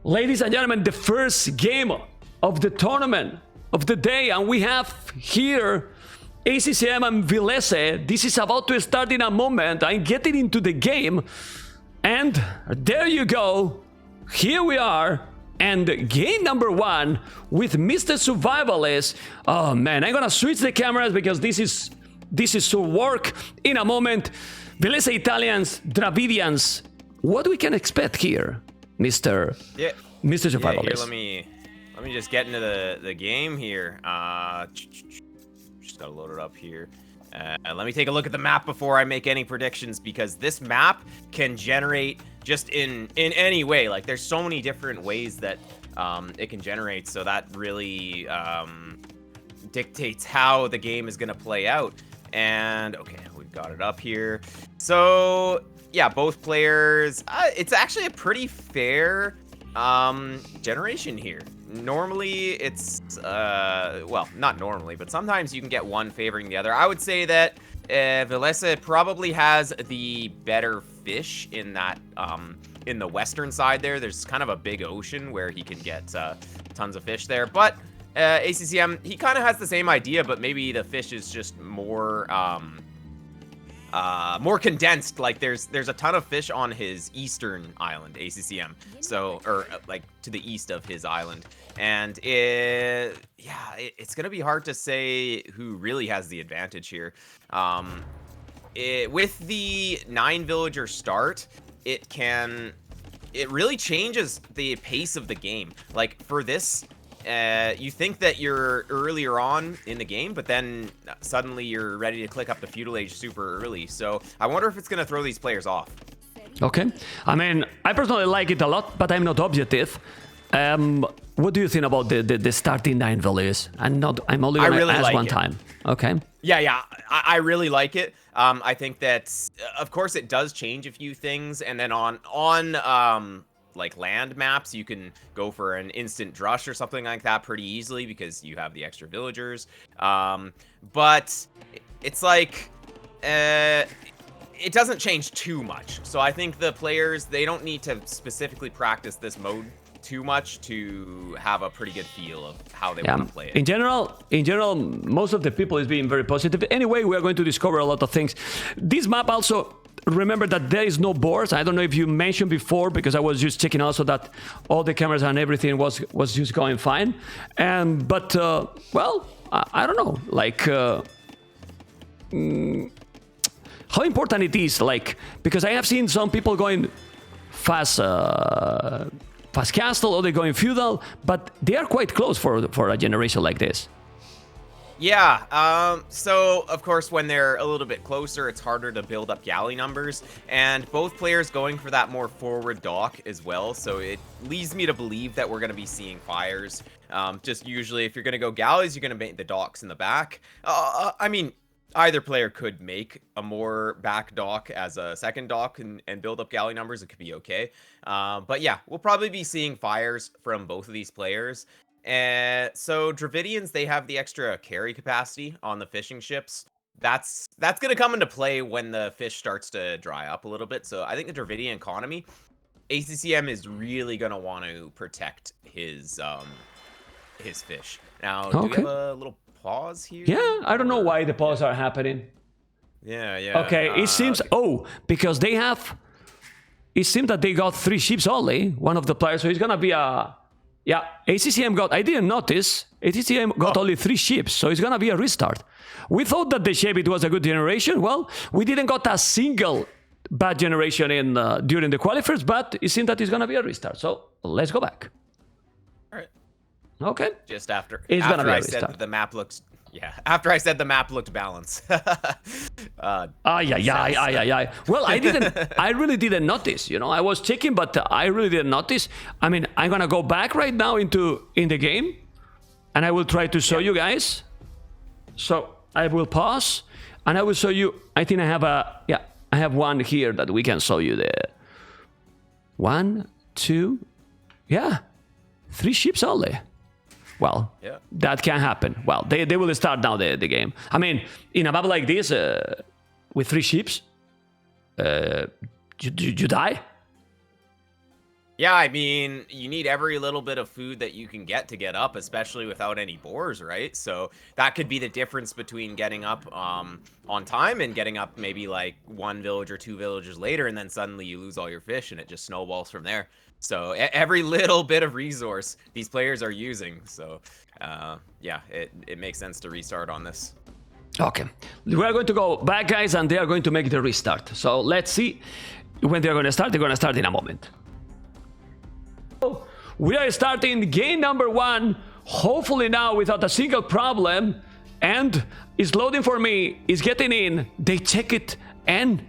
Ladies and gentlemen, the first game of the tournament of the day, and we have here ACCM and VILLESE. This is about to start in a moment. I'm getting into the game, and there you go. Here we are, and game number one with Mr. Survivalist. Oh man, I'm gonna switch the cameras because this is to work in a moment. VILLESE Italians, Dravidians. What we can expect here, Mr. Survivalist? Here, let me just get into the game here. Just gotta load it up here. Let me take a look at the map before I make any predictions, because this map can generate just in any way. Like, there's so many different ways that it can generate, so that really dictates how the game is gonna play out. And okay, we've got it up here. So yeah, both players. It's actually a pretty fair generation here. Normally it's well, not normally, but sometimes you can get one favoring the other. I would say that VILLESE probably has the better fish in that in the western side there. There's kind of a big ocean where he can get tons of fish there, but ACCM, he kind of has the same idea, but maybe the fish is just more more condensed. Like there's a ton of fish on his eastern island, ACCM, so, or like to the east of his island, and it's gonna be hard to say who really has the advantage here. With the 9 villager start, it really changes the pace of the game. Like for this, you think that you're earlier on in the game, but then suddenly you're ready to click up to feudal age super early. So I wonder if it's going to throw these players off. Okay. I mean, I personally like it a lot, but I'm not objective. What do you think about the starting 9 villages? I'm only going to ask one time. Okay. Yeah. I really like it. I think that, of course, it does change a few things, and then on like land maps, you can go for an instant drush or something like that pretty easily because you have the extra villagers. But it's like it doesn't change too much. So I think the players, they don't need to specifically practice this mode too much to have a pretty good feel of how they want to play it. In general, most of the people is being very positive. Anyway, we are going to discover a lot of things. This map also, remember that there is no boards. I don't know if you mentioned before, because I was just checking also that all the cameras and everything was just going fine. But well, I don't know, like how important it is, like, because I have seen some people going fast castle, or they're going feudal, but they are quite close for a generation like this. Yeah, so of course when they're a little bit closer, it's harder to build up galley numbers, and both players going for that more forward dock as well, so it leads me to believe that we're going to be seeing fires. Just usually if you're going to go galleys, you're going to make the docks in the back. I mean, either player could make a more back dock as a second dock and build up galley numbers. It could be okay. But yeah, we'll probably be seeing fires from both of these players. So Dravidians, they have the extra carry capacity on the fishing ships. That's going to come into play when the fish starts to dry up a little bit. So I think the Dravidian economy, ACCM is really going to want to protect his fish. Now, do we have a little pause here? Yeah, I don't know why the pause are happening. Yeah. Okay, it seems, because they have, it seems that they got 3 ships only, one of the players, so it's gonna be a, ACCM got, I didn't notice, ACCM got only 3 ships, so it's gonna be a restart. We thought that the shape, it was a good generation. Well, we didn't got a single bad generation in during the qualifiers, but it seems that it's gonna be a restart, so let's go back. Okay. Just after I said that the map looks, after I said the map looked balanced. Well, I really didn't notice, you know. I was checking, but I really didn't notice. I mean, I'm gonna go back right now in the game, and I will try to show you guys. So I will pause, and I will show you. I think I have I have one here that we can show you there. 1, 2, 3 ships only. Well, that can happen. Well, they will start now the game. I mean, in a map like this, with 3 ships, you die. Yeah, I mean, you need every little bit of food that you can get to get up, especially without any boars, right? So that could be the difference between getting up on time and getting up maybe like 1 village or 2 villages later, and then suddenly you lose all your fish and it just snowballs from there. So every little bit of resource these players are using. So yeah, it makes sense to restart on this. Okay, we are going to go back, guys, and they are going to make the restart. So let's see when they're going to start. They're going to start in a moment. We are starting game number 1, hopefully now without a single problem, and it's loading for me, it's getting in, they check it, and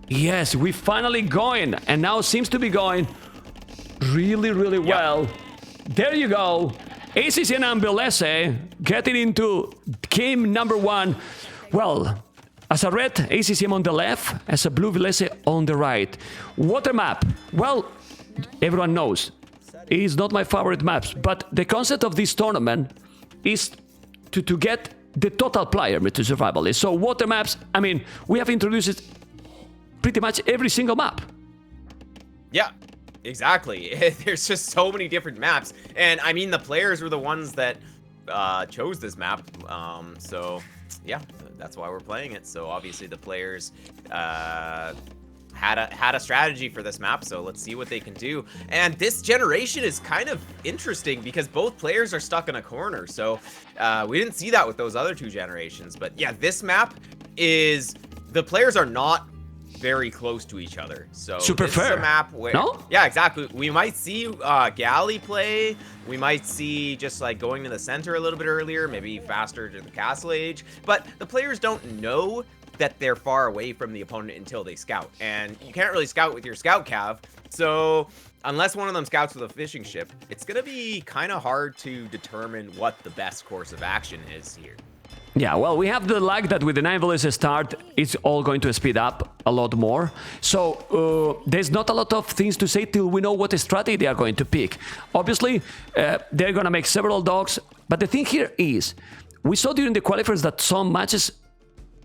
yes, we finally going, and now seems to be going really well. There you go, ACCM and VILLESE getting into game number 1. Well, as a red ACCM on the left, as a blue VILLESE on the right. Water map, well, everyone knows. It is not my favorite maps, but the concept of this tournament is to get the total player to survivalist. So water maps, I mean, we have introduced pretty much every single map. Yeah, exactly. There's just so many different maps. And I mean, the players were the ones that chose this map. So yeah, that's why we're playing it. So obviously the players had a strategy for this map, so let's see what they can do. And this generation is kind of interesting because both players are stuck in a corner, so we didn't see that with those other 2 generations. But yeah, this map is, the players are not very close to each other, so super this fair. is a map where, no? Yeah, exactly, we might see Galley play, we might see just like going to the center a little bit earlier, maybe faster to the castle age, but the players don't know that they're far away from the opponent until they scout, and you can't really scout with your scout cav, so unless one of them scouts with a fishing ship, it's gonna be kind of hard to determine what the best course of action is here. Yeah, well, we have the lag that with the 9 VILLESE start, it's all going to speed up a lot more. So there's not a lot of things to say till we know what strategy they are going to pick. Obviously, they're going to make several dogs, but the thing here is, we saw during the qualifiers that some matches,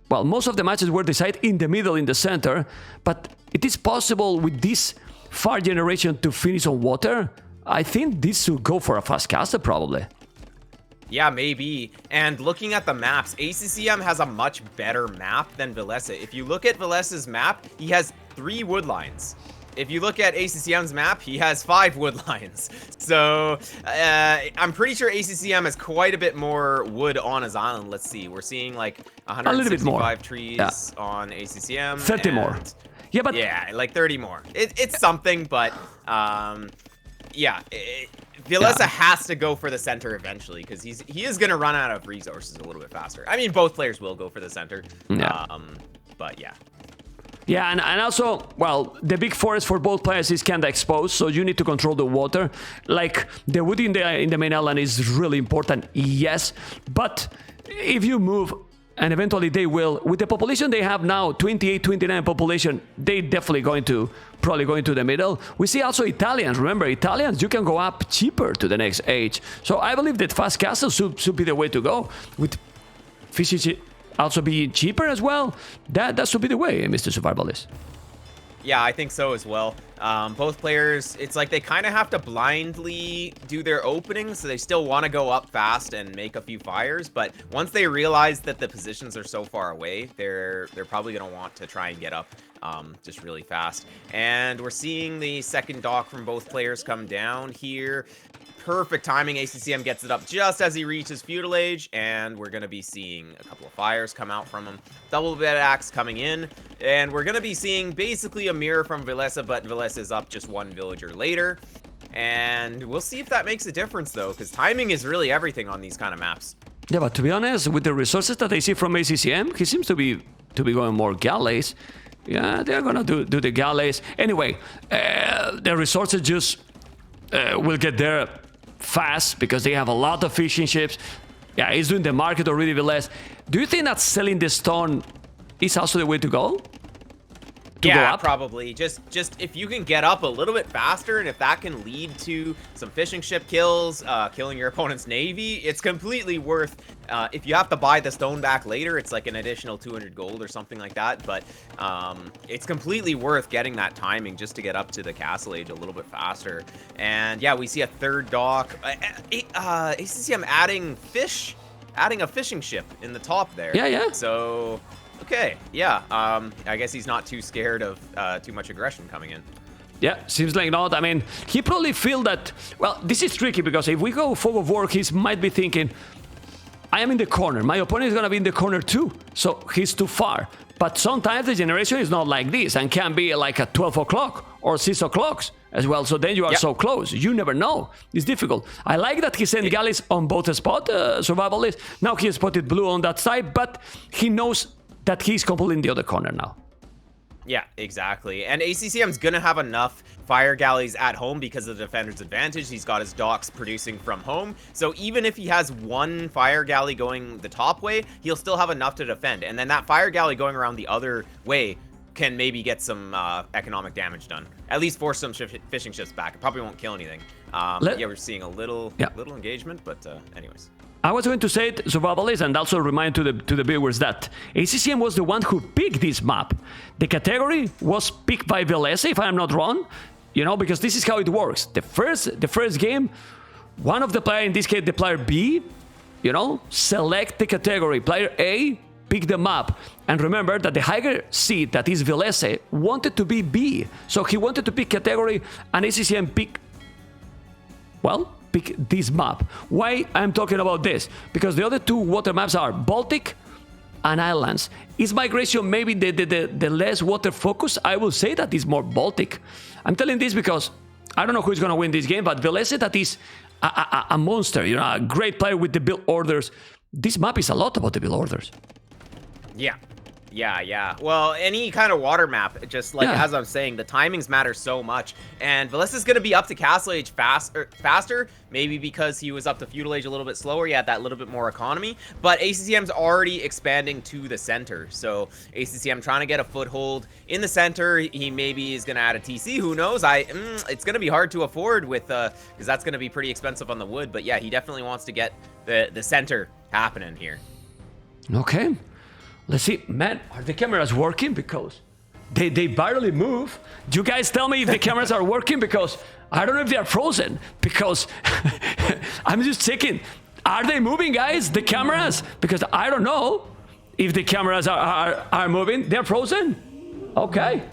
well, most of the matches were decided in the middle, in the center, but it is possible with this far generation to finish on water. I think this should go for a fast caster, probably. Yeah, maybe. And looking at the maps, ACCM has a much better map than VILLESE. If you look at VILLESE's map, he has 3 wood lines. If you look at ACCM's map, he has 5 wood lines. So I'm pretty sure ACCM has quite a bit more wood on his island. Let's see, we're seeing like 165 trees on ACCM. 30 more. Yeah, but yeah, like 30 more. It's something, but yeah. VILLESE has to go for the center eventually because he is going to run out of resources a little bit faster. I mean, both players will go for the center, but yeah. Yeah, and also, well, the big forest for both players is kind of exposed, so you need to control the water. Like, the wood in the main island is really important, yes, but if you move, and eventually they will, with the population they have now, 28, 29 population, they definitely probably going to the middle. We see also Italians, remember, Italians, you can go up cheaper to the next age. So I believe that fast castle should be the way to go, with fishing also being cheaper as well. That should be the way, Mr. Survivalist. Yeah, I think so as well. Both players, it's like they kind of have to blindly do their openings, so they still want to go up fast and make a few fires, but once they realize that the positions are so far away, they're probably going to want to try and get up just really fast. And we're seeing the second dock from both players come down here. Perfect timing. ACCM gets it up just as he reaches feudal age, and we're going to be seeing a couple of fires come out from him. Double bed axe coming in, and we're going to be seeing basically a mirror from VILLESE, but VILLESE is up just 1 villager later. And we'll see if that makes a difference, though, because timing is really everything on these kind of maps. Yeah, but to be honest, with the resources that I see from ACCM, he seems to be going more galleys. Yeah, they're going to do the galleys. Anyway, the resources just will get there fast because they have a lot of fishing ships. Yeah, he's doing the market already, VILLESE. Do you think that selling the stone is also the way to go? go Yeah, up? probably. Just if you can get up a little bit faster, and if that can lead to some fishing ship kills, killing your opponent's navy, it's completely worth. If you have to buy the stone back later, it's like an additional 200 gold or something like that. But it's completely worth getting that timing just to get up to the castle age a little bit faster. And yeah, we see a third dock. ACCM adding a fishing ship in the top there. Yeah. So. Okay, yeah, I guess he's not too scared of too much aggression coming in. Yeah, seems like not. I mean, he probably feel that, well, this is tricky because if we go fog of war, he might be thinking, I am in the corner, my opponent is going to be in the corner too, so he's too far. But sometimes the generation is not like this and can be like at 12 o'clock or 6 o'clock as well, so then you are so close. You never know. It's difficult. I like that he sent galleys on both spots, survivalist. Now he spotted blue on that side, but he knows that he's completely in the other corner now. Yeah, exactly. And ACCM's gonna have enough fire galleys at home because of the defender's advantage. He's got his docks producing from home. So even if he has one fire galley going the top way, he'll still have enough to defend. And then that fire galley going around the other way can maybe get some economic damage done. At least force some fishing ships back. It probably won't kill anything. Yeah, we're seeing a little engagement, but anyways. I was going to say it, survivalist, and also remind to the viewers that ACCM was the one who picked this map. The category was picked by VILLESE, if I'm not wrong, you know, because this is how it works. The first game, one of the player, in this case the player B, you know, select the category. Player A pick the map, and remember that the higher seed, that is VILLESE, wanted to be B, so he wanted to pick category, and ACCM pick this map. Why I'm talking about this? Because the other two water maps are Baltic and Islands. Is migration maybe the less water focus? I will say that is more Baltic. I'm telling this because I don't know who's going to win this game, but VILLESE, that is a monster, you know, a great player with the build orders. This map is a lot about the build orders. Yeah. Well, any kind of water map, just like as I'm saying, the timings matter so much. And VILLESE is going to be up to Castle Age faster, maybe because he was up to Feudal Age a little bit slower. He had that little bit more economy. But ACCM's already expanding to the center. So ACCM trying to get a foothold in the center. He maybe is going to add a TC. Who knows? It's going to be hard to afford with because that's going to be pretty expensive on the wood. But yeah, he definitely wants to get the center happening here. Okay. Let's see, man, are the cameras working? Because they barely move. You guys tell me if the cameras are working, because I don't know if they are frozen, because I'm just checking. Are they moving, guys, the cameras? Because I don't know if the cameras are moving. They're frozen? Okay.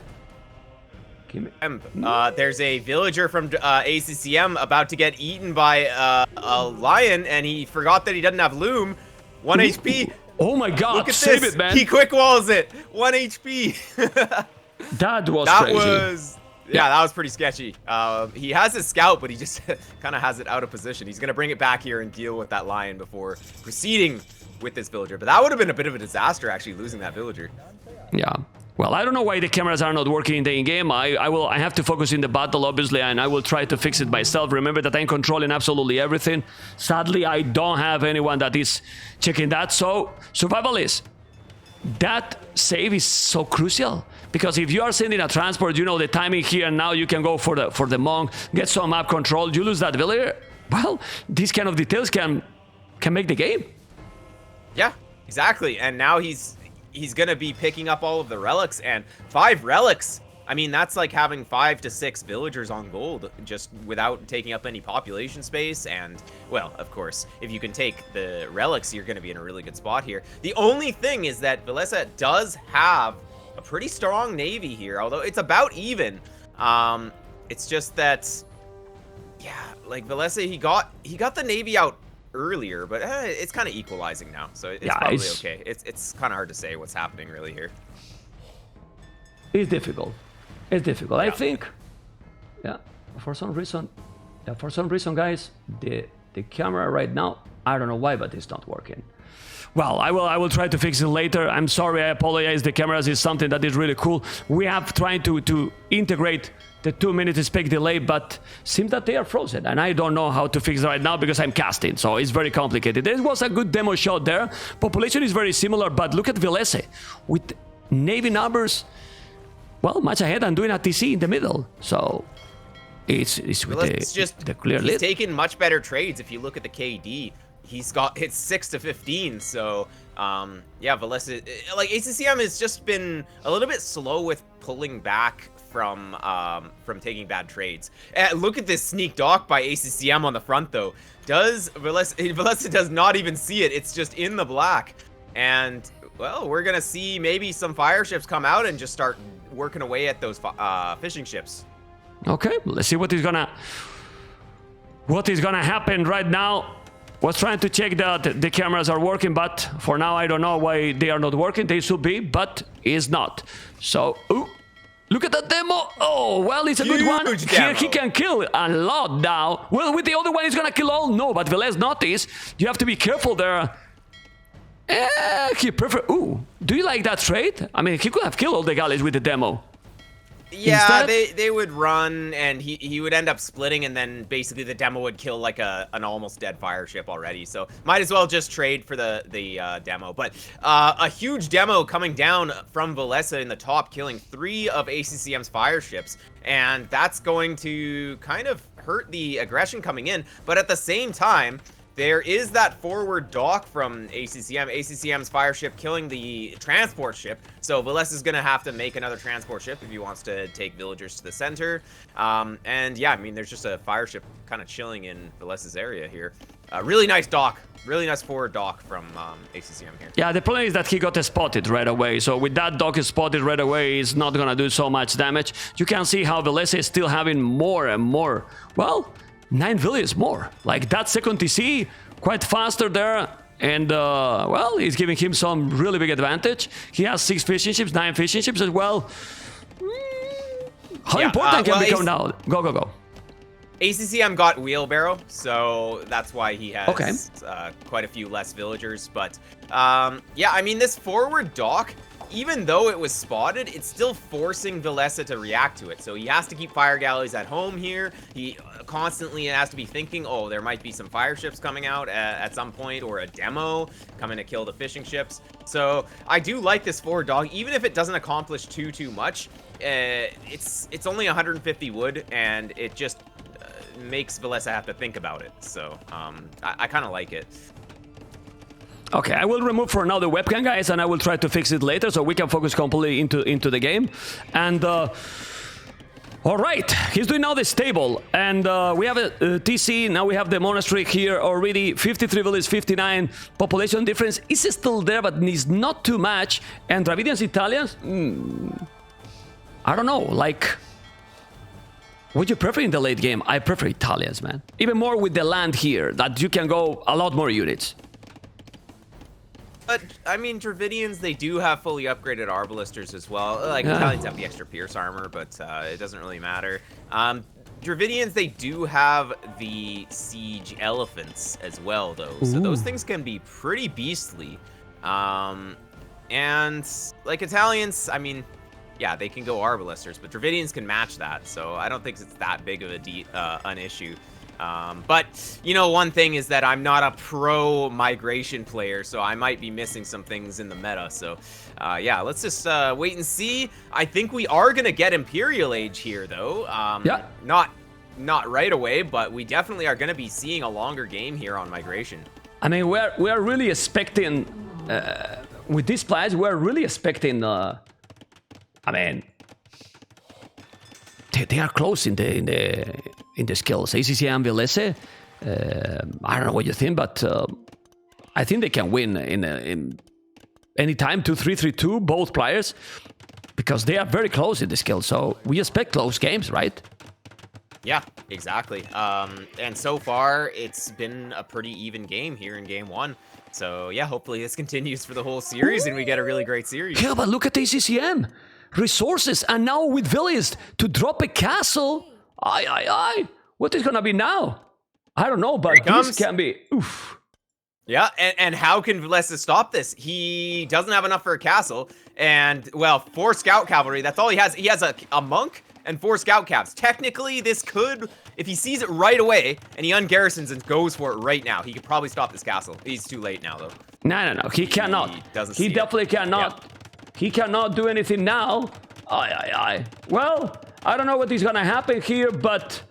There's a villager from ACCM about to get eaten by a lion, and he forgot that he doesn't have loom. 1 HP. Oh my god, look at save this. it, man. He quick walls it. 1 HP. That was crazy. Yeah, that was pretty sketchy. He has his scout, but he just kind of has it out of position. He's going to bring it back here and deal with that lion before proceeding with this villager. But that would have been a bit of a disaster, actually, losing that villager. Yeah. Well, I don't know why the cameras are not working in the in-game. I have to focus in the battle, obviously, and I will try to fix it myself. Remember that I'm controlling absolutely everything. Sadly, I don't have anyone that is checking that. So, survivalist, that save is so crucial. Because if you are sending a transport, you know the timing here, now you can go for the monk, get some map control, you lose that villager. Well, these kind of details can make the game. Yeah, exactly. And now he's gonna be picking up all of the relics, and 5 relics. I mean, that's like having 5 to 6 villagers on gold just without taking up any population space. And well, of course, if you can take the relics, you're gonna be in a really good spot here. The only thing is that VILLESE does have a pretty strong navy here, although it's about even. It's just that, yeah, like VILLESE, he got the navy out earlier, but it's kind of equalizing now, so it's probably okay. It's kind of hard to say what's happening really here. It's difficult. It's difficult. Yeah. I think, for some reason, guys, the camera right now, I don't know why, but it's not working. Well, I will try to fix it later. I'm sorry, I apologize. The cameras is something that is really cool. We have tried to integrate the 2-minute spec delay, but seems that they are frozen, and I don't know how to fix it right now because I'm casting, so it's very complicated. There was a good demo shot there. Population is very similar, but look at VILLESE with navy numbers. well, much ahead and doing a TC in the middle. So it's with the clear he's lead. taken much better trades. If you look at the KD, it's 6 to 15. So yeah, VILLESE, like ACCM has just been a little bit slow with pulling back from taking bad trades. Look at this sneak dock by ACCM on the front though. VILLESE does not even see it. It's just in the black. And well, we're gonna see maybe some fire ships come out and just start working away at those fishing ships. Okay, let's see what is gonna happen right now. Was trying to check that the cameras are working, but for now I don't know why they are not working. They should be, but is not. So, ooh, look at that demo. Oh, well, it's a good one. Here he can kill a lot now. Well, with the other one, he's gonna kill all. No, but VILLESE notice. You have to be careful there. He prefer. Ooh, do you like that trade? I mean, he could have killed all the galleys with the demo. Yeah, they would run, and he would end up splitting, and then basically the demo would kill like an almost dead fire ship already. So might as well just trade for the demo. But a huge demo coming down from VILLESE in the top, killing 3 of ACCM's fire ships, and that's going to kind of hurt the aggression coming in. But at the same time, there is that forward dock from ACCM. ACCM's fire ship killing the transport ship. So VILLESE is going to have to make another transport ship if he wants to take villagers to the center. And yeah, I mean, there's just a fire ship kind of chilling in VILLESE's area here. Really nice dock. Really nice forward dock from ACCM here. Yeah, the problem is that he got spotted right away. So with that dock spotted right away, it's not going to do so much damage. You can see how VILLESE is still having more and more. Well, 9 villages more. Like that second TC, quite faster there. And, well, he's giving him some really big advantage. He has 6 fishing ships, 9 fishing ships as well. How important can become now? Go. ACCM got wheelbarrow, so that's why he has quite a few less villagers. But, yeah, I mean, this forward dock, even though it was spotted, it's still forcing VILLESE to react to it. So he has to keep fire galleys at home here. He constantly has to be thinking, oh, there might be some fire ships coming out at some point, or a demo coming to kill the fishing ships. So I do like this forward dock, even if it doesn't accomplish too much. It's only 150 wood, and it just makes VILLESE have to think about it. So I kind of like it. Okay, I will remove for now the webcam, guys, and I will try to fix it later so we can focus completely into the game. And all right, he's doing now the stable, and we have a TC. Now we have the monastery here already. 53 villages, 59 population difference is still there, but it's not too much. And Dravidians, Italians, I don't know. Like, would you prefer in the late game? I prefer Italians, man. Even more with the land here, that you can go a lot more units. But, I mean, Dravidians, they do have fully upgraded arbalisters as well. Like, Italians have the extra pierce armor, but it doesn't really matter. Dravidians, they do have the siege elephants as well, though. Ooh. So those things can be pretty beastly. And, like, Italians, I mean, yeah, they can go arbalisters, but Dravidians can match that. So I don't think it's that big of an issue. But, you know, one thing is that I'm not a pro migration player, so I might be missing some things in the meta. So, yeah, let's just wait and see. I think we are going to get Imperial Age here, though. Yeah. Not right away, but we definitely are going to be seeing a longer game here on migration. I mean, we are really expecting, with these players, we're really expecting, I mean, they are close in the skills. ACCM, VILLESE, I don't know what you think, but I think they can win in any time. 2-3-3-2, both players, because they are very close in the skills. So we expect close games, right? Yeah, exactly. And so far, it's been a pretty even game here in game 1. So yeah, hopefully this continues for the whole series and we get a really great series. Yeah, but look at ACCM. Resources, and now with VILLESE to drop a castle. What is gonna be now? I don't know, but this can be oof. Yeah, and how can VILLESE stop this? He doesn't have enough for a castle, and well, 4 scout cavalry. That's all he has. He has a monk and 4 scout caps. Technically, this could, if he sees it right away and he ungarrisons and goes for it right now, he could probably stop this castle. He's too late now, though. No, he cannot. He definitely cannot. Yeah. He cannot do anything now. Aye. Well, I don't know what is gonna happen here, but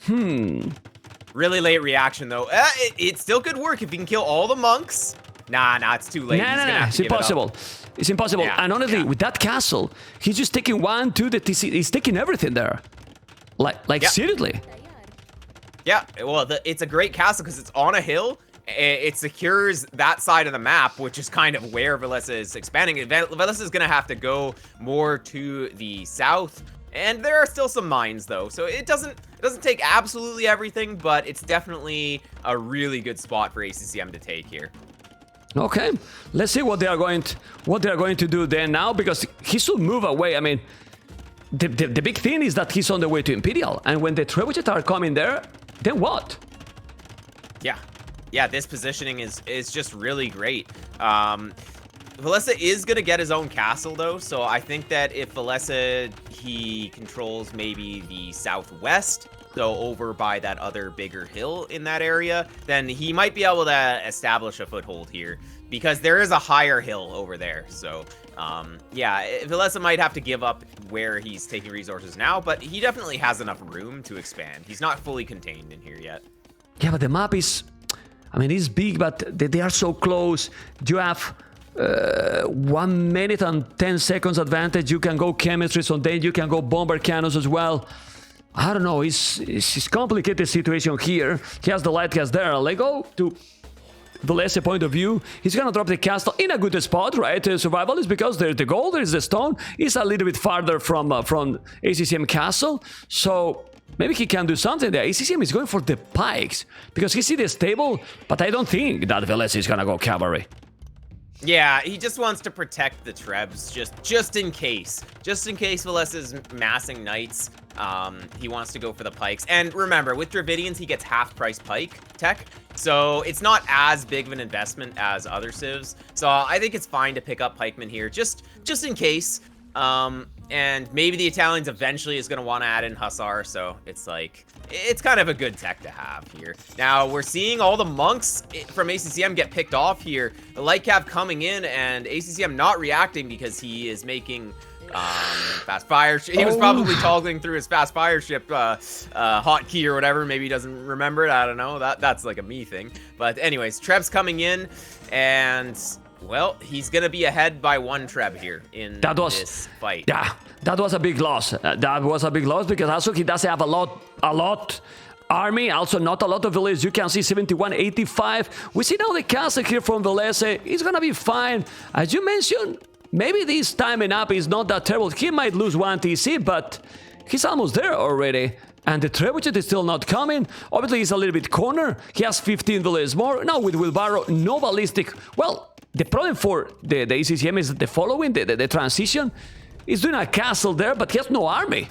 Really late reaction though. It still could work if he can kill all the monks. Nah, it's too late. Nah, it's impossible. It's impossible. Yeah, And honestly, with that castle, he's just taking 1, 2. He's taking everything there. Like seriously. Yeah, well, it's a great castle because it's on a hill. It secures that side of the map, which is kind of where VILLESE is expanding. VILLESE is going to have to go more to the south, and there are still some mines though, so it doesn't take absolutely everything, but it's definitely a really good spot for ACCM to take here. Okay, let's see what they are going to do then now, because he should move away. I mean, the big thing is that he's on the way to Imperial, and when the trebuchet are coming there, then what? Yeah, this positioning is just really great. VILLESE is going to get his own castle, though, so I think that if VILLESE, he controls maybe the southwest, so over by that other bigger hill in that area, then he might be able to establish a foothold here, because there is a higher hill over there. So, yeah, VILLESE might have to give up where he's taking resources now, but he definitely has enough room to expand. He's not fully contained in here yet. Yeah, but the map is... I mean, it's big, but they are so close. You have 1 minute and 10 seconds advantage. You can go chemistry, so then you can go bomber cannons as well. I don't know. It's complicated situation here. He has the light gas there. Let's go to VILLESE point of view. He's gonna drop the castle in a good spot, right? Survival is because there's the gold, there's the stone. It's a little bit farther from ACCM castle, so maybe he can do something there. ACCM is going for the pikes because he see the stable, but I don't think that VILLESE is gonna go cavalry. Yeah, he just wants to protect the trebs, just in case. Just in case VILLESE is massing knights, he wants to go for the pikes. And remember, with Dravidians, he gets half-price pike tech, so it's not as big of an investment as other civs. So I think it's fine to pick up pikemen here, just in case. And maybe the Italians eventually is going to want to add in Hussar, so it's like, it's kind of a good tech to have here. Now, we're seeing all the monks from ACCM get picked off here. The light cap coming in, and ACCM not reacting because he is making fast fire. He was probably toggling through his fast fire ship hotkey or whatever. Maybe he doesn't remember it. I don't know. That's like a me thing. But anyways, Treb's coming in, and... well, he's gonna be ahead by 1 treb here in this fight. Yeah, that was a big loss. That was a big loss because also he doesn't have a lot army. Also, not a lot of VILLESE. You can see 71, 85. We see now the castle here from VILLESE. He's gonna be fine. As you mentioned, maybe this timing up is not that terrible. He might lose 1 TC, but he's almost there already. And the trebuchet is still not coming. Obviously, he's a little bit corner. He has 15 VILLESE more. Now with Wheelbarrow, no ballistic. Well, the problem for the ACCM is the following, the transition. He's doing a castle there, but he has no army.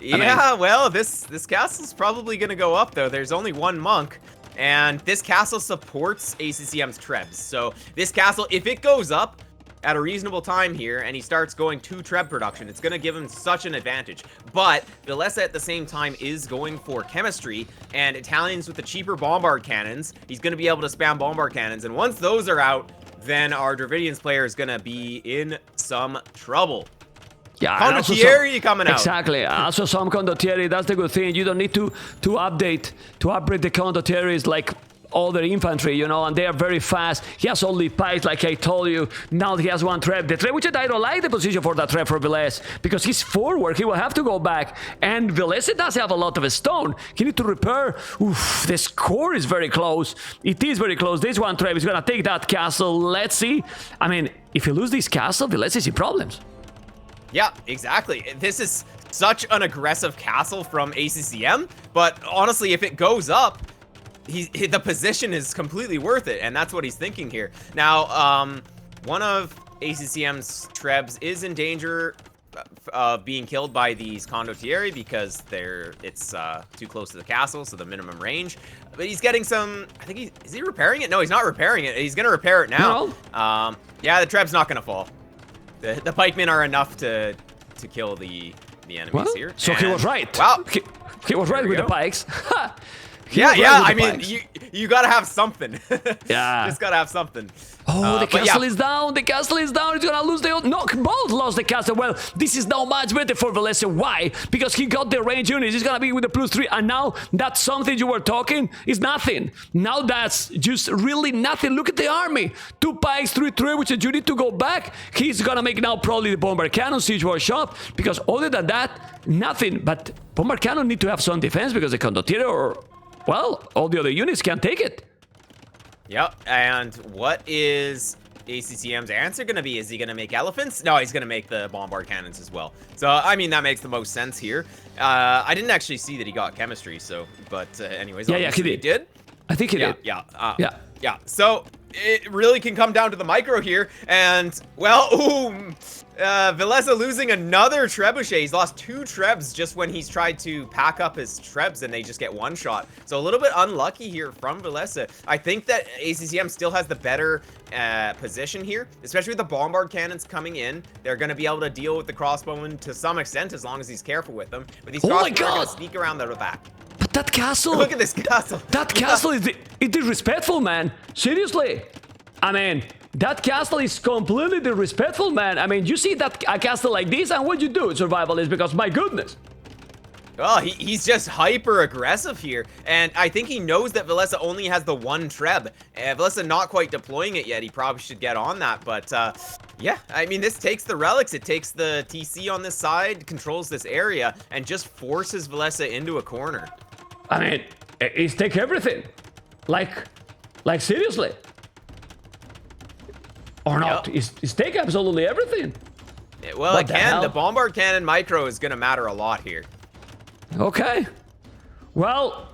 Yeah, well, this castle's probably going to go up, though. There's only 1 monk, and this castle supports ACCM's trebs. So this castle, if it goes up at a reasonable time here, and he starts going to treb production, it's going to give him such an advantage. But VILLESE at the same time is going for chemistry, and Italians with the cheaper bombard cannons, he's going to be able to spam bombard cannons, and once those are out, then our Dravidians player is going to be in some trouble. Yeah, Condottieri coming out. Exactly. Also some Condottieri, that's the good thing. You don't need to upgrade the Condottieris like all their infantry, you know, and they are very fast. He has only pikes, like I told you. Now he has 1 treb. The trebuchet, I don't like the position for that treb for VILLESE, because he's forward. He will have to go back. And VILLESE does have a lot of stone. He need to repair. Oof, the score is very close. It is very close. This 1 treb is going to take that castle. Let's see. I mean, if you lose this castle, VILLESE is in problems. Yeah, exactly. This is such an aggressive castle from ACCM, but honestly, if it goes up, the position is completely worth it, and that's what he's thinking here. Now, one of ACCM's trebs is in danger of being killed by these Condottieri because it's too close to the castle, so the minimum range. But he's getting some. I think is he repairing it? No, he's not repairing it. He's gonna repair it now. No. Yeah, the treb's not gonna fall. The pikemen are enough to kill the enemies here. So he was right. Wow, he was right with the pikes. Yeah, was yeah. right with I the mean, pikes. you gotta have something. Yeah. Just gotta have something. Oh, the but castle yeah. is down. The castle is down. He's gonna lose the... No, both lost the castle. Well, this is now much better for VILLESE. Why? Because he got the range units. He's gonna be with the +3. And now that something you were talking is nothing. Now that's just really nothing. Look at the army. 2 pikes, 3 which you need to go back. He's gonna make now probably the bomber cannon siege workshop. Because other than that, nothing. But bomber cannon need to have some defense because the condottiere or... Well, all the other units can't take it. Yep, and what is ACCM's answer going to be? Is he going to make elephants? No, he's going to make the bombard cannons as well. So, I mean, that makes the most sense here. I didn't actually see that he got chemistry, so, but anyways. Yeah, he did. I think he did. Yeah. Yeah. So, it really can come down to the micro here, and, well, VILLESE losing another trebuchet. He's lost 2 trebs just when he's tried to pack up his trebs and they just get one shot. So a little bit unlucky here from VILLESE. I think that ACCM still has the better position here, especially with the bombard cannons coming in. They're going to be able to deal with the crossbowmen to some extent as long as he's careful with them. But these crossbowmen are going to sneak around the back. But that castle... Look at this castle. That castle is disrespectful, man. Seriously. I mean, that castle is completely disrespectful, man. I mean, you see that a castle like this, and what you do, survivalist, because my goodness. Well, he's just hyper aggressive here, and I think he knows that VILLESE only has the 1 treb. VILLESE not quite deploying it yet. He probably should get on that, but yeah, I mean, this takes the relics, it takes the TC on this side, controls this area, and just forces VILLESE into a corner. I mean, it's take everything. Like seriously. Or not. Yep. It's take absolutely everything. Well, What the again, hell? the bombard cannon micro is going to matter a lot here. Okay. Well,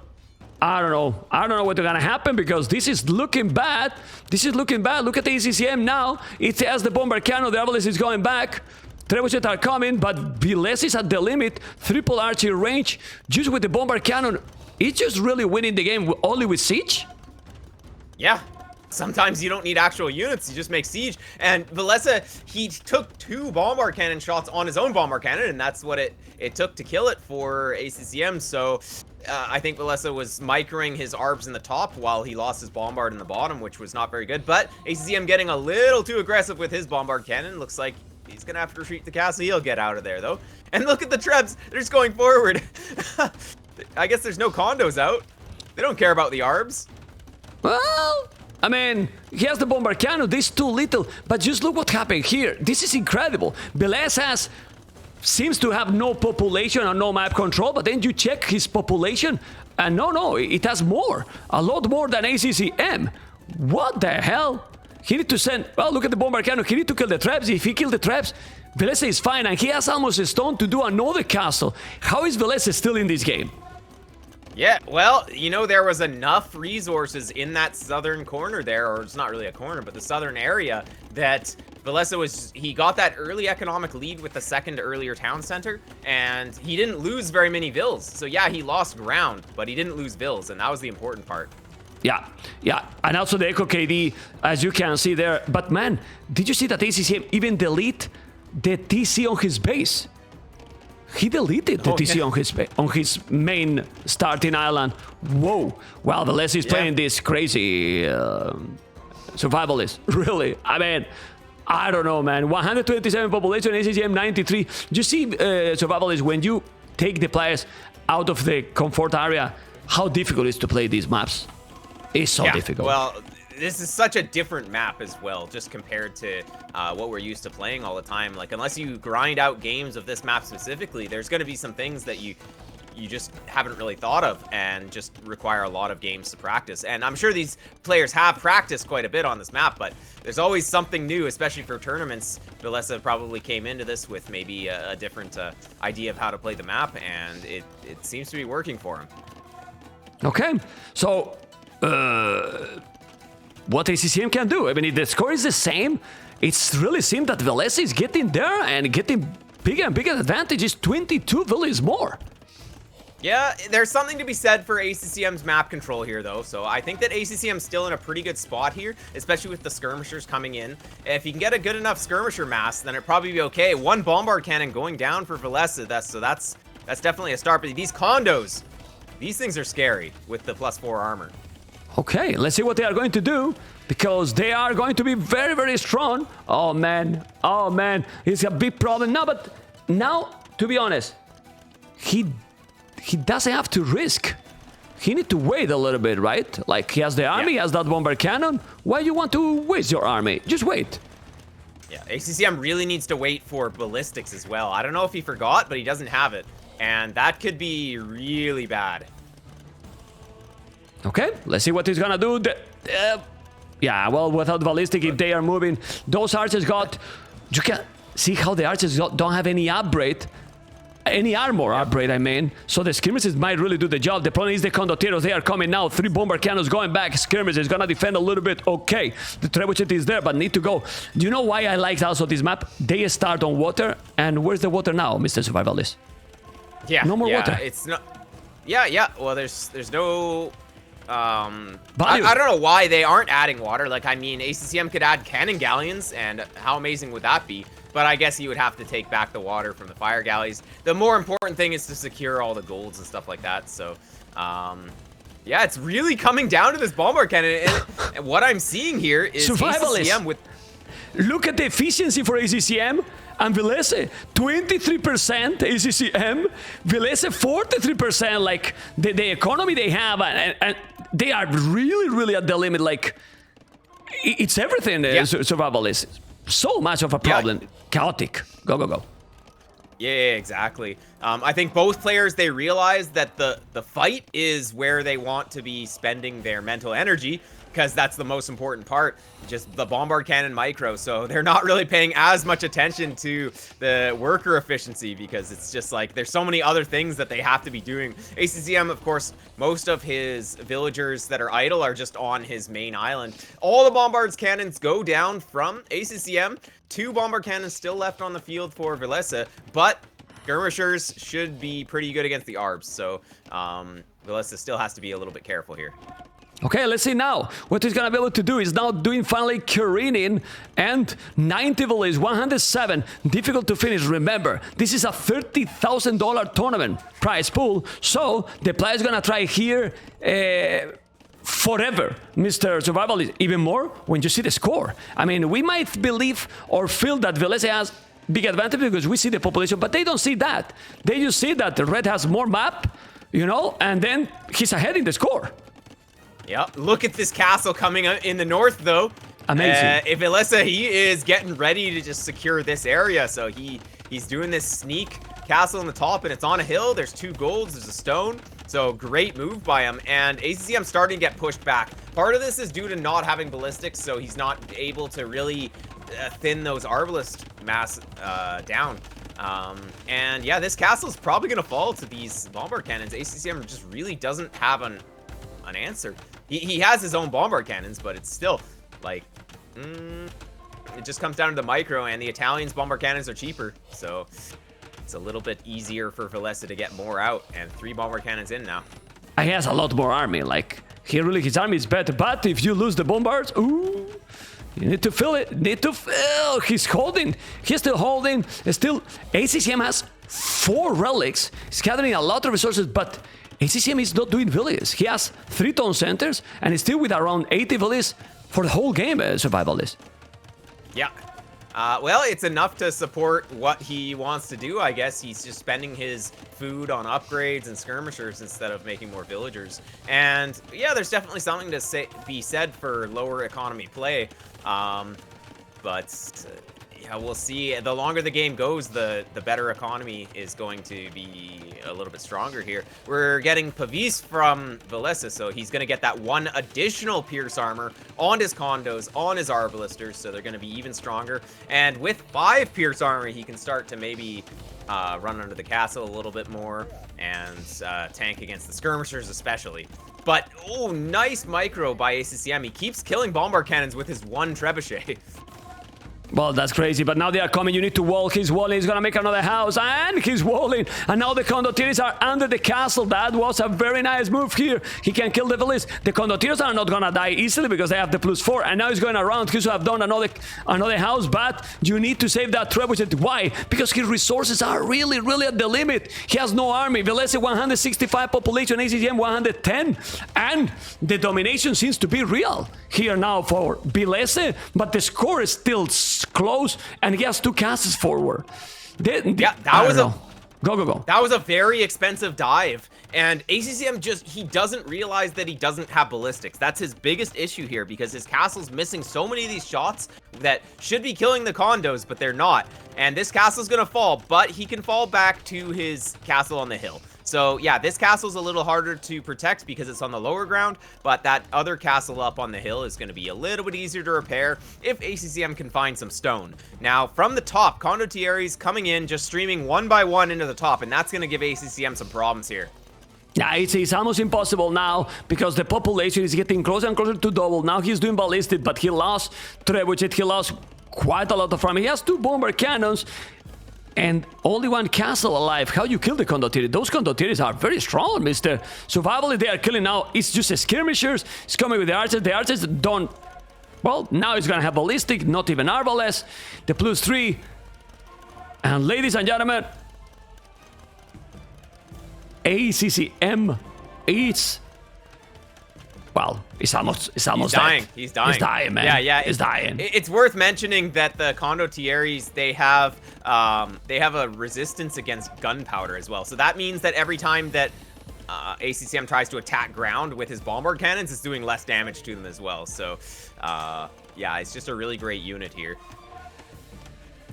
I don't know. I don't know what's gonna happen because this is looking bad. This is looking bad. Look at the ACCM now. It has the bomber cannon. The Avalanche is going back. Trebuchets are coming, but VILLESE is at the limit. Triple archery range. Just with the bomber cannon. It's just really winning the game only with siege? Yeah. Sometimes you don't need actual units, you just make siege. And VILLESE, he took 2 bombard cannon shots on his own bombard cannon, and that's what it took to kill it for ACCM. So I think VILLESE was microing his ARBs in the top while he lost his bombard in the bottom, which was not very good. But ACCM getting a little too aggressive with his bombard cannon. Looks like he's going to have to retreat the castle. He'll get out of there, though. And look at the trebs. They're just going forward. I guess there's no condos out. They don't care about the ARBs. Well, I mean, he has the bomber cannon. This is too little. But just look what happened here. This is incredible. VILLESE seems to have no population and no map control. But then you check his population. And no, it has more. A lot more than ACCM. What the hell? He need to send... Well, look at the bomber cannon. He need to kill the traps. If he kills the traps, VILLESE is fine. And he has almost a stone to do another castle. How is VILLESE still in this game? Yeah, well, you know, there was enough resources in that southern corner there, or it's not really a corner, but the southern area, that VILLESE he got that early economic lead with the second earlier town center, and he didn't lose very many vills. So yeah, he lost ground, but he didn't lose vills, and that was the important part. Yeah, and also the Echo KD, as you can see there. But man, did you see that ACCM even delete the TC on his base? He deleted the TC on his main starting island. Whoa! Well, VILLESE is playing this crazy survivalist. Really? I mean, I don't know, man. 127 population, ACCM 93. You see, survivalist, when you take the players out of the comfort area, how difficult it is to play these maps. It's so difficult. Well, this is such a different map as well, just compared to what we're used to playing all the time. Like, unless you grind out games of this map specifically, there's going to be some things that you just haven't really thought of and just require a lot of games to practice. And I'm sure these players have practiced quite a bit on this map, but there's always something new, especially for tournaments. VILLESE probably came into this with maybe a different idea of how to play the map, and it seems to be working for him. Okay, so... what ACCM can do. I mean, if the score is the same, it's really seems that VILLESE is getting there and getting bigger and bigger advantages. 22 villas more. Yeah, there's something to be said for ACCM's map control here, though. So I think that ACCM's still in a pretty good spot here, especially with the skirmishers coming in. If you can get a good enough skirmisher mass, then it'd probably be okay. 1 bombard cannon going down for VILLESE. That's definitely a start. But these condos, These things are scary with the +4 armor. Okay, let's see what they are going to do, because they are going to be very, very strong. Oh man, it's a big problem. No, but now, to be honest, he doesn't have to risk. He need to wait a little bit, right? Like, he has the army, he has that bomber cannon. Why you want to waste your army? Just wait. Yeah, ACCM really needs to wait for ballistics as well. I don't know if he forgot, but he doesn't have it. And that could be really bad. Okay, let's see what he's gonna do. Yeah, well, without ballistic, if they are moving, those archers got... You can see how the archers don't have any upgrade. Any armor upgrade, I mean. So the skirmishers might really do the job. The problem is the condotieros, they are coming now. 3 bomber cannons going back. Skirmishers is gonna defend a little bit. Okay, the trebuchet is there, but need to go. Do you know why I like also this map? They start on water, and where's the water now, Mr. Survivalist? Yeah, no more water. It's not... Yeah. Well, there's no... I Value. don't know why they aren't adding water. Like, I mean, ACCM could add cannon galleons, and how amazing would that be? But I guess you would have to take back the water from the fire galleys. The more important thing is to secure all the golds and stuff like that. So, yeah, it's really coming down to this bombard cannon. And what I'm seeing here is ACCM with... Look at the efficiency for ACCM. And VILLESE, 23% ACCM, VILLESE 43%, like the economy they have, and they are really, really at the limit, like, it's everything, Survivalist. So much of a problem, chaotic, go. Yeah, exactly. I think both players, they realize that the fight is where they want to be spending their mental energy, because that's the most important part, just the bombard cannon micro. So they're not really paying as much attention to the worker efficiency, because it's just like there's so many other things that they have to be doing. ACCM, of course, most of his villagers that are idle are just on his main island. All the bombard's cannons go down from ACCM. 2 bombard cannons still left on the field for VILLESE, but skirmishers should be pretty good against the ARBs. So VILLESE still has to be a little bit careful here. Okay, let's see now. What he's gonna be able to do is now doing finally careening, and 90 VILLESE, 107. Difficult to finish. Remember, this is a $30,000 tournament prize pool, so the player is gonna try here forever, Mr. Survivalist. Even more when you see the score. I mean, we might believe or feel that VILLESE has big advantage because we see the population, but they don't see that. They just see that the red has more map, you know, and then he's ahead in the score. Yep, look at this castle coming in the north, though. Amazing. If VILLESE, he is getting ready to just secure this area. So he's doing this sneak castle on the top, and it's on a hill. There's 2 golds, there's a stone. So great move by him. And ACCM starting to get pushed back. Part of this is due to not having ballistics, so he's not able to really thin those arbalist mass down. And yeah, this castle is probably going to fall to these bombard cannons. ACCM just really doesn't have an answer. He has his own bombard cannons, but it's still like it just comes down to the micro, and the Italians' bombard cannons are cheaper, so it's a little bit easier for VILLESE to get more out. And 3 bombard cannons in now. He has a lot more army. Like, his army is better, but if you lose the bombards, ooh, you need to fill it. He's holding. He's still holding. Still, ACCM has 4 relics. He's gathering a lot of resources, but ACCM is not doing VILLESE. He has 3 town centers, and he's still with around 80 VILLESE for the whole game, Survivalist. Yeah. Well, it's enough to support what he wants to do, I guess. He's just spending his food on upgrades and skirmishers instead of making more villagers. And yeah, there's definitely something to be said for lower economy play. But yeah, we'll see. The longer the game goes, the better economy is going to be a little bit stronger here. We're getting Pavis from VILLESE, so he's going to get that 1 additional pierce armor on his condos, on his arbalisters, so they're going to be even stronger. And with 5 pierce armor, he can start to maybe run under the castle a little bit more and tank against the skirmishers especially. But, oh, nice micro by ACCM. He keeps killing bombard cannons with his 1 trebuchet. Well, that's crazy, but now they are coming. You need to wall. He's walling. He's going to make another house, and he's walling. And now the condottieri are under the castle. That was a very nice move here. He can kill the VILLESE. The condottieri are not going to die easily because they have the +4. And now he's going around. He should have done another house, but you need to save that trebuchet. Why? Because his resources are really, really at the limit. He has no army. VILLESE 165 population, ACCM 110. And the domination seems to be real here now for VILLESE, but the score is still close, and he has 2 castles forward. Yeah, that was Go. That was a very expensive dive, and ACCM he doesn't realize that he doesn't have ballistics. That's his biggest issue here, because his castle's missing so many of these shots that should be killing the condos, but they're not. And this castle's gonna fall, but he can fall back to his castle on the hill. So yeah, this castle's a little harder to protect because it's on the lower ground, but that other castle up on the hill is going to be a little bit easier to repair if ACCM can find some stone. Now, from the top, condottieri's coming in, just streaming one by one into the top, and that's going to give ACCM some problems here. Yeah, it's almost impossible now because the population is getting closer and closer to double. Now he's doing ballistic, but he lost trebuchet. He lost quite a lot of army. He has 2 bomber cannons and only 1 castle alive. How you kill the condottieri? Those condottieri are very strong, Mr. Survivalist. They are killing now. It's just skirmishers. It's coming with the archers. The archers don't... Well, now he's gonna have ballistic, not even arbalest. The +3. And ladies and gentlemen, ACCM, it's... Well, it's almost dying. dead. He's dying. He's dying, man. Yeah, he's dying. It's worth mentioning that the condottieris, they have a resistance against gunpowder as well. So that means that every time that ACCM tries to attack ground with his bombard cannons, it's doing less damage to them as well. So yeah, it's just a really great unit here.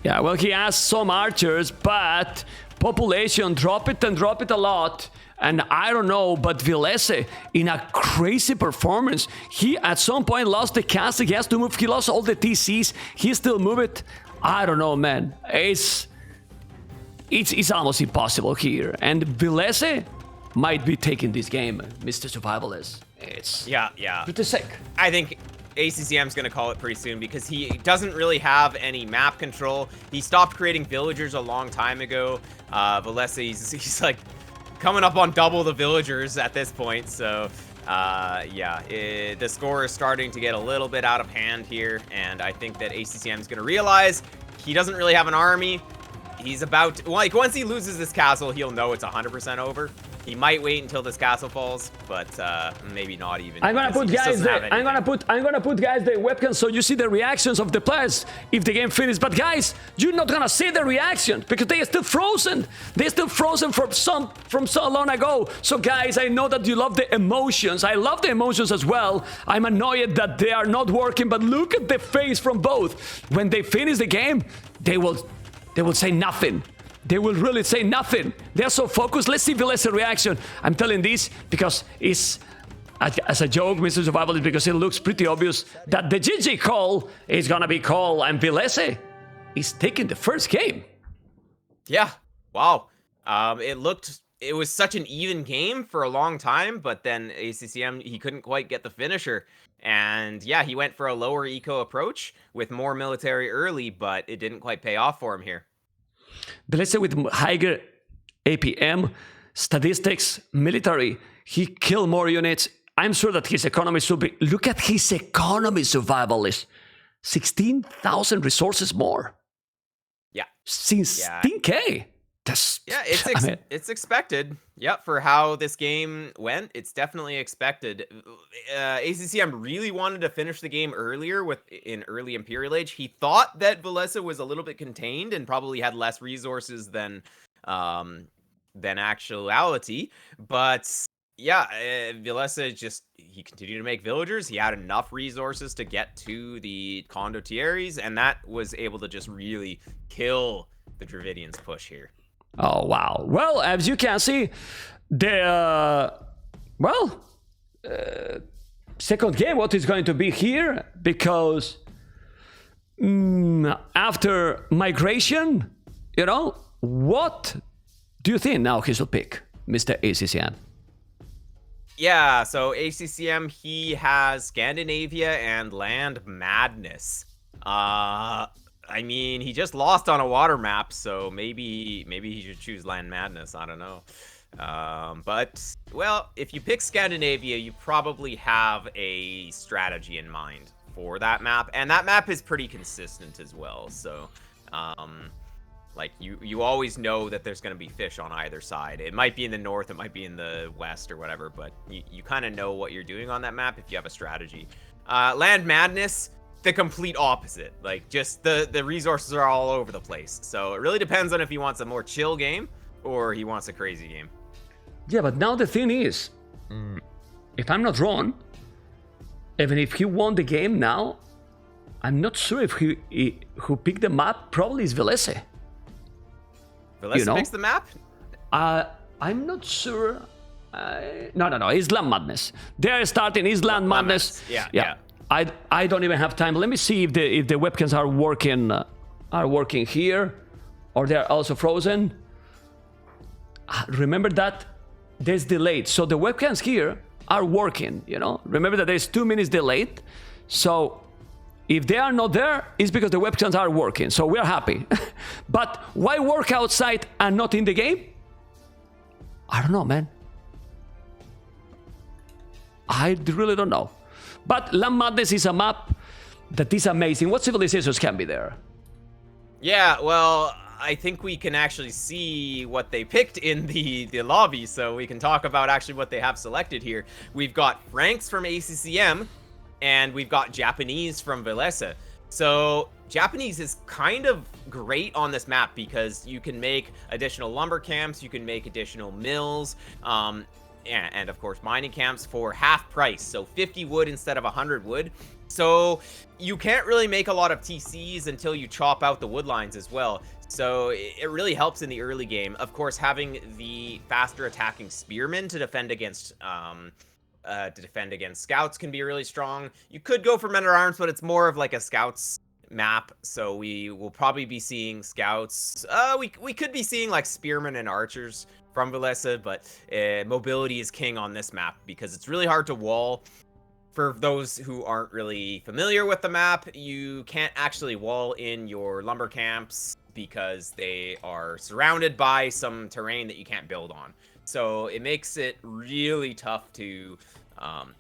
Yeah, well, he has some archers, but population drop it a lot. And I don't know, but VILLESE, in a crazy performance, he at some point lost the castle. He has to move. He lost all the TCs. He still move it. I don't know, man. It's almost impossible here. And VILLESE might be taking this game, Mr. Survivalist. It's pretty sick. I think ACCM's going to call it pretty soon because he doesn't really have any map control. He stopped creating villagers a long time ago. VILLESE, he's like coming up on double the villagers at this point. So yeah, the score is starting to get a little bit out of hand here, and I think that ACCM is going to realize he doesn't really have an army. He's about to, like, once he loses this castle, he'll know it's 100% over. He might wait until this castle falls, but maybe not even. I'm gonna put guys there. I'm gonna put guys the webcam so you see the reactions of the players if the game finishes. But guys, you're not gonna see the reaction because they are still frozen. They're still frozen from so long ago. So guys, I know that you love the emotions. I love the emotions as well. I'm annoyed that they are not working, but look at the face from both. When they finish the game, they will say nothing. They will really say nothing. They're so focused. Let's see VILLESE reaction. I'm telling this because it's as a joke, Mr. Survivalist, because it looks pretty obvious that the GG call is gonna be called, and VILLESE is taking the first game. Yeah. Wow. It was such an even game for a long time, but then ACCM, he couldn't quite get the finisher. And yeah, he went for a lower eco approach with more military early, but it didn't quite pay off for him here. VILLESE with higher APM, statistics, military, he killed more units. I'm sure that his economy should be... Look at his economy, Survivalist. 16,000 resources more. Yeah. 16K. That's... Yeah, it's expected. Yep, for how this game went, it's definitely expected. ACCM really wanted to finish the game earlier in early Imperial Age. He thought that VILLESE was a little bit contained and probably had less resources than actuality. But yeah, VILLESE he continued to make villagers. He had enough resources to get to the condottieris, and that was able to just really kill the Dravidians' push here. Oh, wow. Well, as you can see, the, second game, what is going to be here? Because after migration, you know, what do you think now he should pick, Mr. ACCM? Yeah, so ACCM, he has Scandinavia and Land Madness. I mean, he just lost on a water map, so maybe he should choose Land Madness. I don't know. But, well, if you pick Scandinavia, you probably have a strategy in mind for that map, and that map is pretty consistent as well. So, like, you always know that there's going to be fish on either side. It might be in the north, it might be in the west or whatever, but you kind of know what you're doing on that map if you have a strategy. Land Madness, the complete opposite. Like, just the resources are all over the place. So it really depends on if he wants a more chill game or he wants a crazy game. Yeah, but now the thing is, if I'm not wrong, even if he won the game now, I'm not sure if who picked the map probably is VILLESE. VILLESE picks the map? I'm not sure. No. Island Madness. They're starting Island Madness. Yeah. I don't even have time. Let me see if the webcams are working here, or they're also frozen. Remember that there's delayed, so the webcams here are working. Remember that there's 2 minutes delayed. So if they are not there, it's because the webcams are working. So we're happy. But why work outside and not in the game? I don't know, man. I really don't know. But Land Madness is a map that is amazing. What civilizations can be there? Yeah, well, I think we can actually see what they picked in the lobby, so we can talk about actually what they have selected here. We've got Franks from ACCM, and we've got Japanese from VILLESE. So Japanese is kind of great on this map because you can make additional lumber camps, you can make additional mills, and of course mining camps for half price, so 50 wood instead of 100 wood. So you can't really make a lot of TCs until you chop out the wood lines as well. So it really helps in the early game. Of course, having the faster attacking spearmen to defend against scouts can be really strong. You could go for men-at-arms, but it's more of like a scouts map, so we will probably be seeing scouts. We could be seeing like spearmen and archers from VILLESE, but mobility is king on this map because it's really hard to wall. For those who aren't really familiar with the map, you can't actually wall in your lumber camps because they are surrounded by some terrain that you can't build on. So it makes it really tough to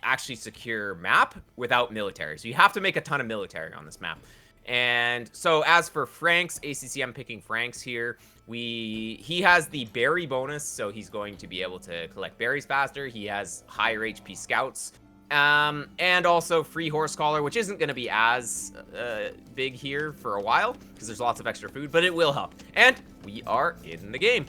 actually secure map without military. So you have to make a ton of military on this map. And so as for Franks, ACCM picking Franks here, he has the berry bonus, so he's going to be able to collect berries faster. He has higher HP scouts, and also free horse collar, which isn't going to be as big here for a while because there's lots of extra food, but it will help. And we are in the game.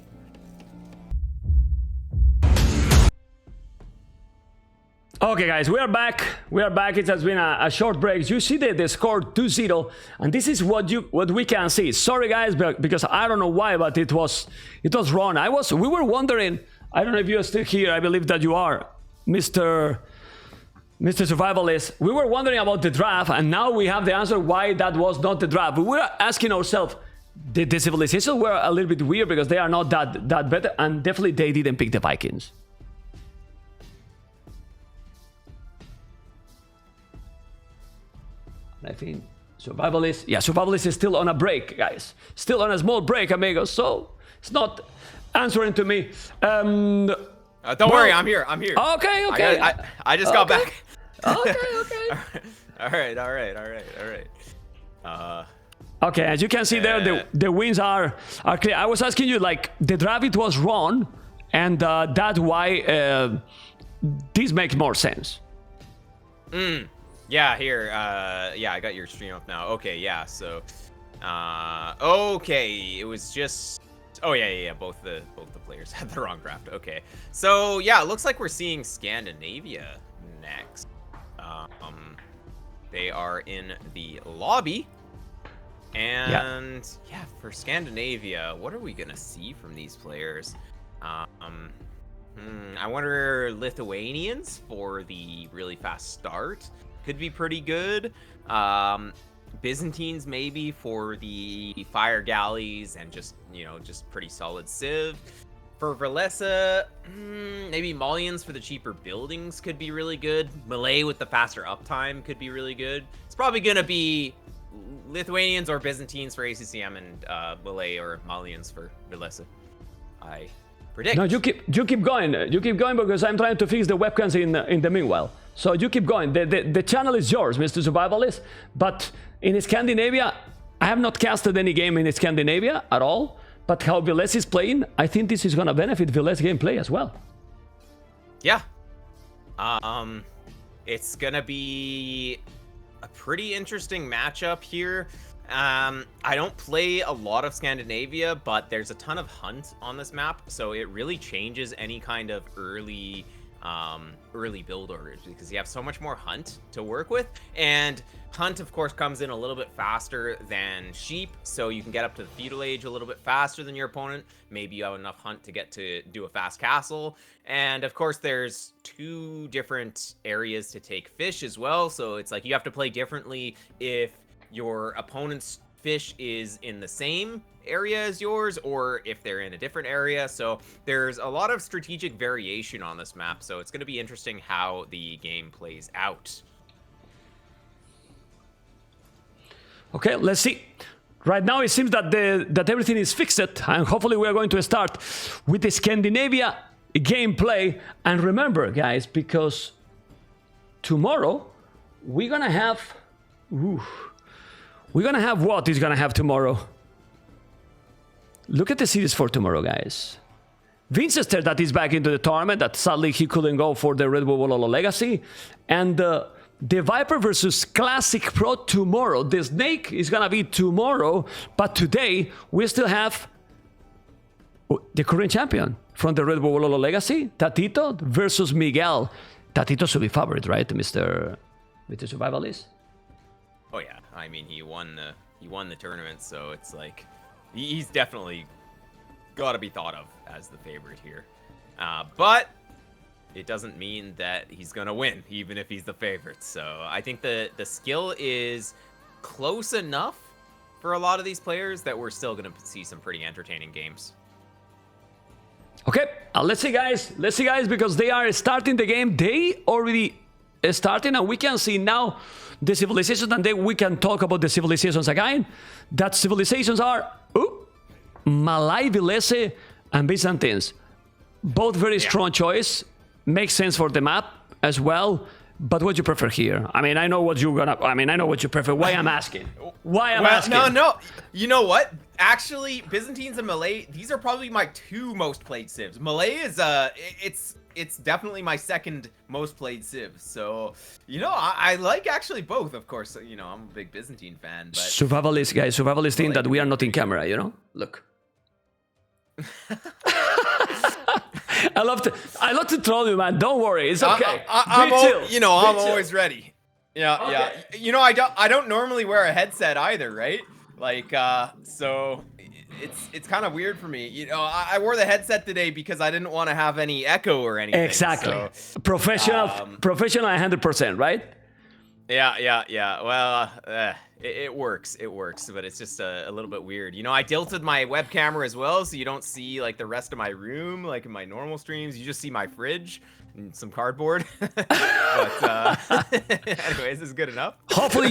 Okay, guys, we are back. It has been a short break. You see the score 2-0, and this is what we can see. Sorry, guys, because I don't know why, but it was wrong. We were wondering. I don't know if you are still here. I believe that you are, Mr. Survivalist. We were wondering about the draft, and now we have the answer why that was not the draft. We were asking ourselves, the civilizations were a little bit weird because they are not that better, and definitely they didn't pick the Vikings. I think Survivalist is still on a break, guys. Still on a small break, amigos. So it's not answering to me. Don't worry, I'm here. Okay. I just got back. Okay. All right. Okay, as you can see there, the wins are clear. I was asking you, like, the draft, it was wrong, and that's why this makes more sense. Yeah, here. I got your stream up now. Okay, yeah. So, okay, it was just. Oh yeah. Both the players had the wrong draft. Okay, so yeah, it looks like we're seeing Scandinavia next. They are in the lobby, and yeah, for Scandinavia, what are we gonna see from these players? I wonder Lithuanians for the really fast start. Could be pretty good. Byzantines maybe for the fire galleys and just pretty solid civ. For VILLESE, maybe Malians for the cheaper buildings could be really good. Malay with the faster uptime could be really good. It's probably gonna be Lithuanians or Byzantines for ACCM, and Malay or Malians for VILLESE. I predict. No, you keep going. You keep going because I'm trying to fix the webcams in the meanwhile. So you keep going. The channel is yours, Mr. Survivalist. But in Scandinavia, I have not casted any game in Scandinavia at all. But how VILLESE is playing, I think this is going to benefit VILLESE gameplay as well. Yeah. It's gonna be a pretty interesting matchup here. I don't play a lot of Scandinavia, but there's a ton of hunt on this map, so it really changes any kind of early build orders because you have so much more hunt to work with, and hunt of course comes in a little bit faster than sheep, so you can get up to the feudal age a little bit faster than your opponent. Maybe you have enough hunt to get to do a fast castle, and of course there's 2 different areas to take fish as well, so it's like you have to play differently if your opponent's fish is in the same area as yours or if they're in a different area. So there's a lot of strategic variation on this map, so it's going to be interesting how the game plays out. Okay, let's see. Right now it seems that everything is fixed, and hopefully we are going to start with the Scandinavia gameplay. And remember, guys, because tomorrow we're gonna have what is gonna have tomorrow. Look at the cities for tomorrow, guys. Winchester, that is back into the tournament, that sadly he couldn't go for the Red Bull Wololo Legacy. And the Viper versus Classic Pro tomorrow. The Snake is gonna be tomorrow, but today we still have the current champion from the Red Bull Wololo Legacy, Tatito versus Miguel. Tatito should be favorite, right, Mr. Survivalist? Oh yeah, I mean he won the tournament, so it's like he's definitely got to be thought of as the favorite here. But it doesn't mean that he's gonna win, even if he's the favorite. So I think the skill is close enough for a lot of these players that we're still gonna see some pretty entertaining games. Okay, let's see, guys. Let's see, guys, because they are starting the game. They already starting, and we can see now the civilizations, and then we can talk about the civilizations again. That civilizations are Malay, VILLESE, and Byzantines. Both very strong choice. Makes sense for the map as well. But what do you prefer here? I mean, I know what you're gonna. I mean, I know what you prefer. Why I'm asking? Why I'm asking? No. You know what? Actually, Byzantines and Malay, these are probably my 2 most played civs. Malay is it's definitely my 2nd most played civ. So, you know, I like actually both. Of course, you know, I'm a big Byzantine fan. But Survivalist, guys. Survivalist think that we are not in camera. You know, look. I love to troll you, man. Don't worry, it's okay. I'm always ready. Yeah, okay. Yeah. You know, I don't normally wear a headset either, right? Like, so it's kind of weird for me. You know, I wore the headset today because I didn't want to have any echo or anything. Exactly. So, professional 100%, right? Yeah. Well, it works, but it's just a little bit weird. You know, I tilted my web camera as well, so you don't see like the rest of my room, like in my normal streams. You just see my fridge and some cardboard. But anyways, this is good enough. Hopefully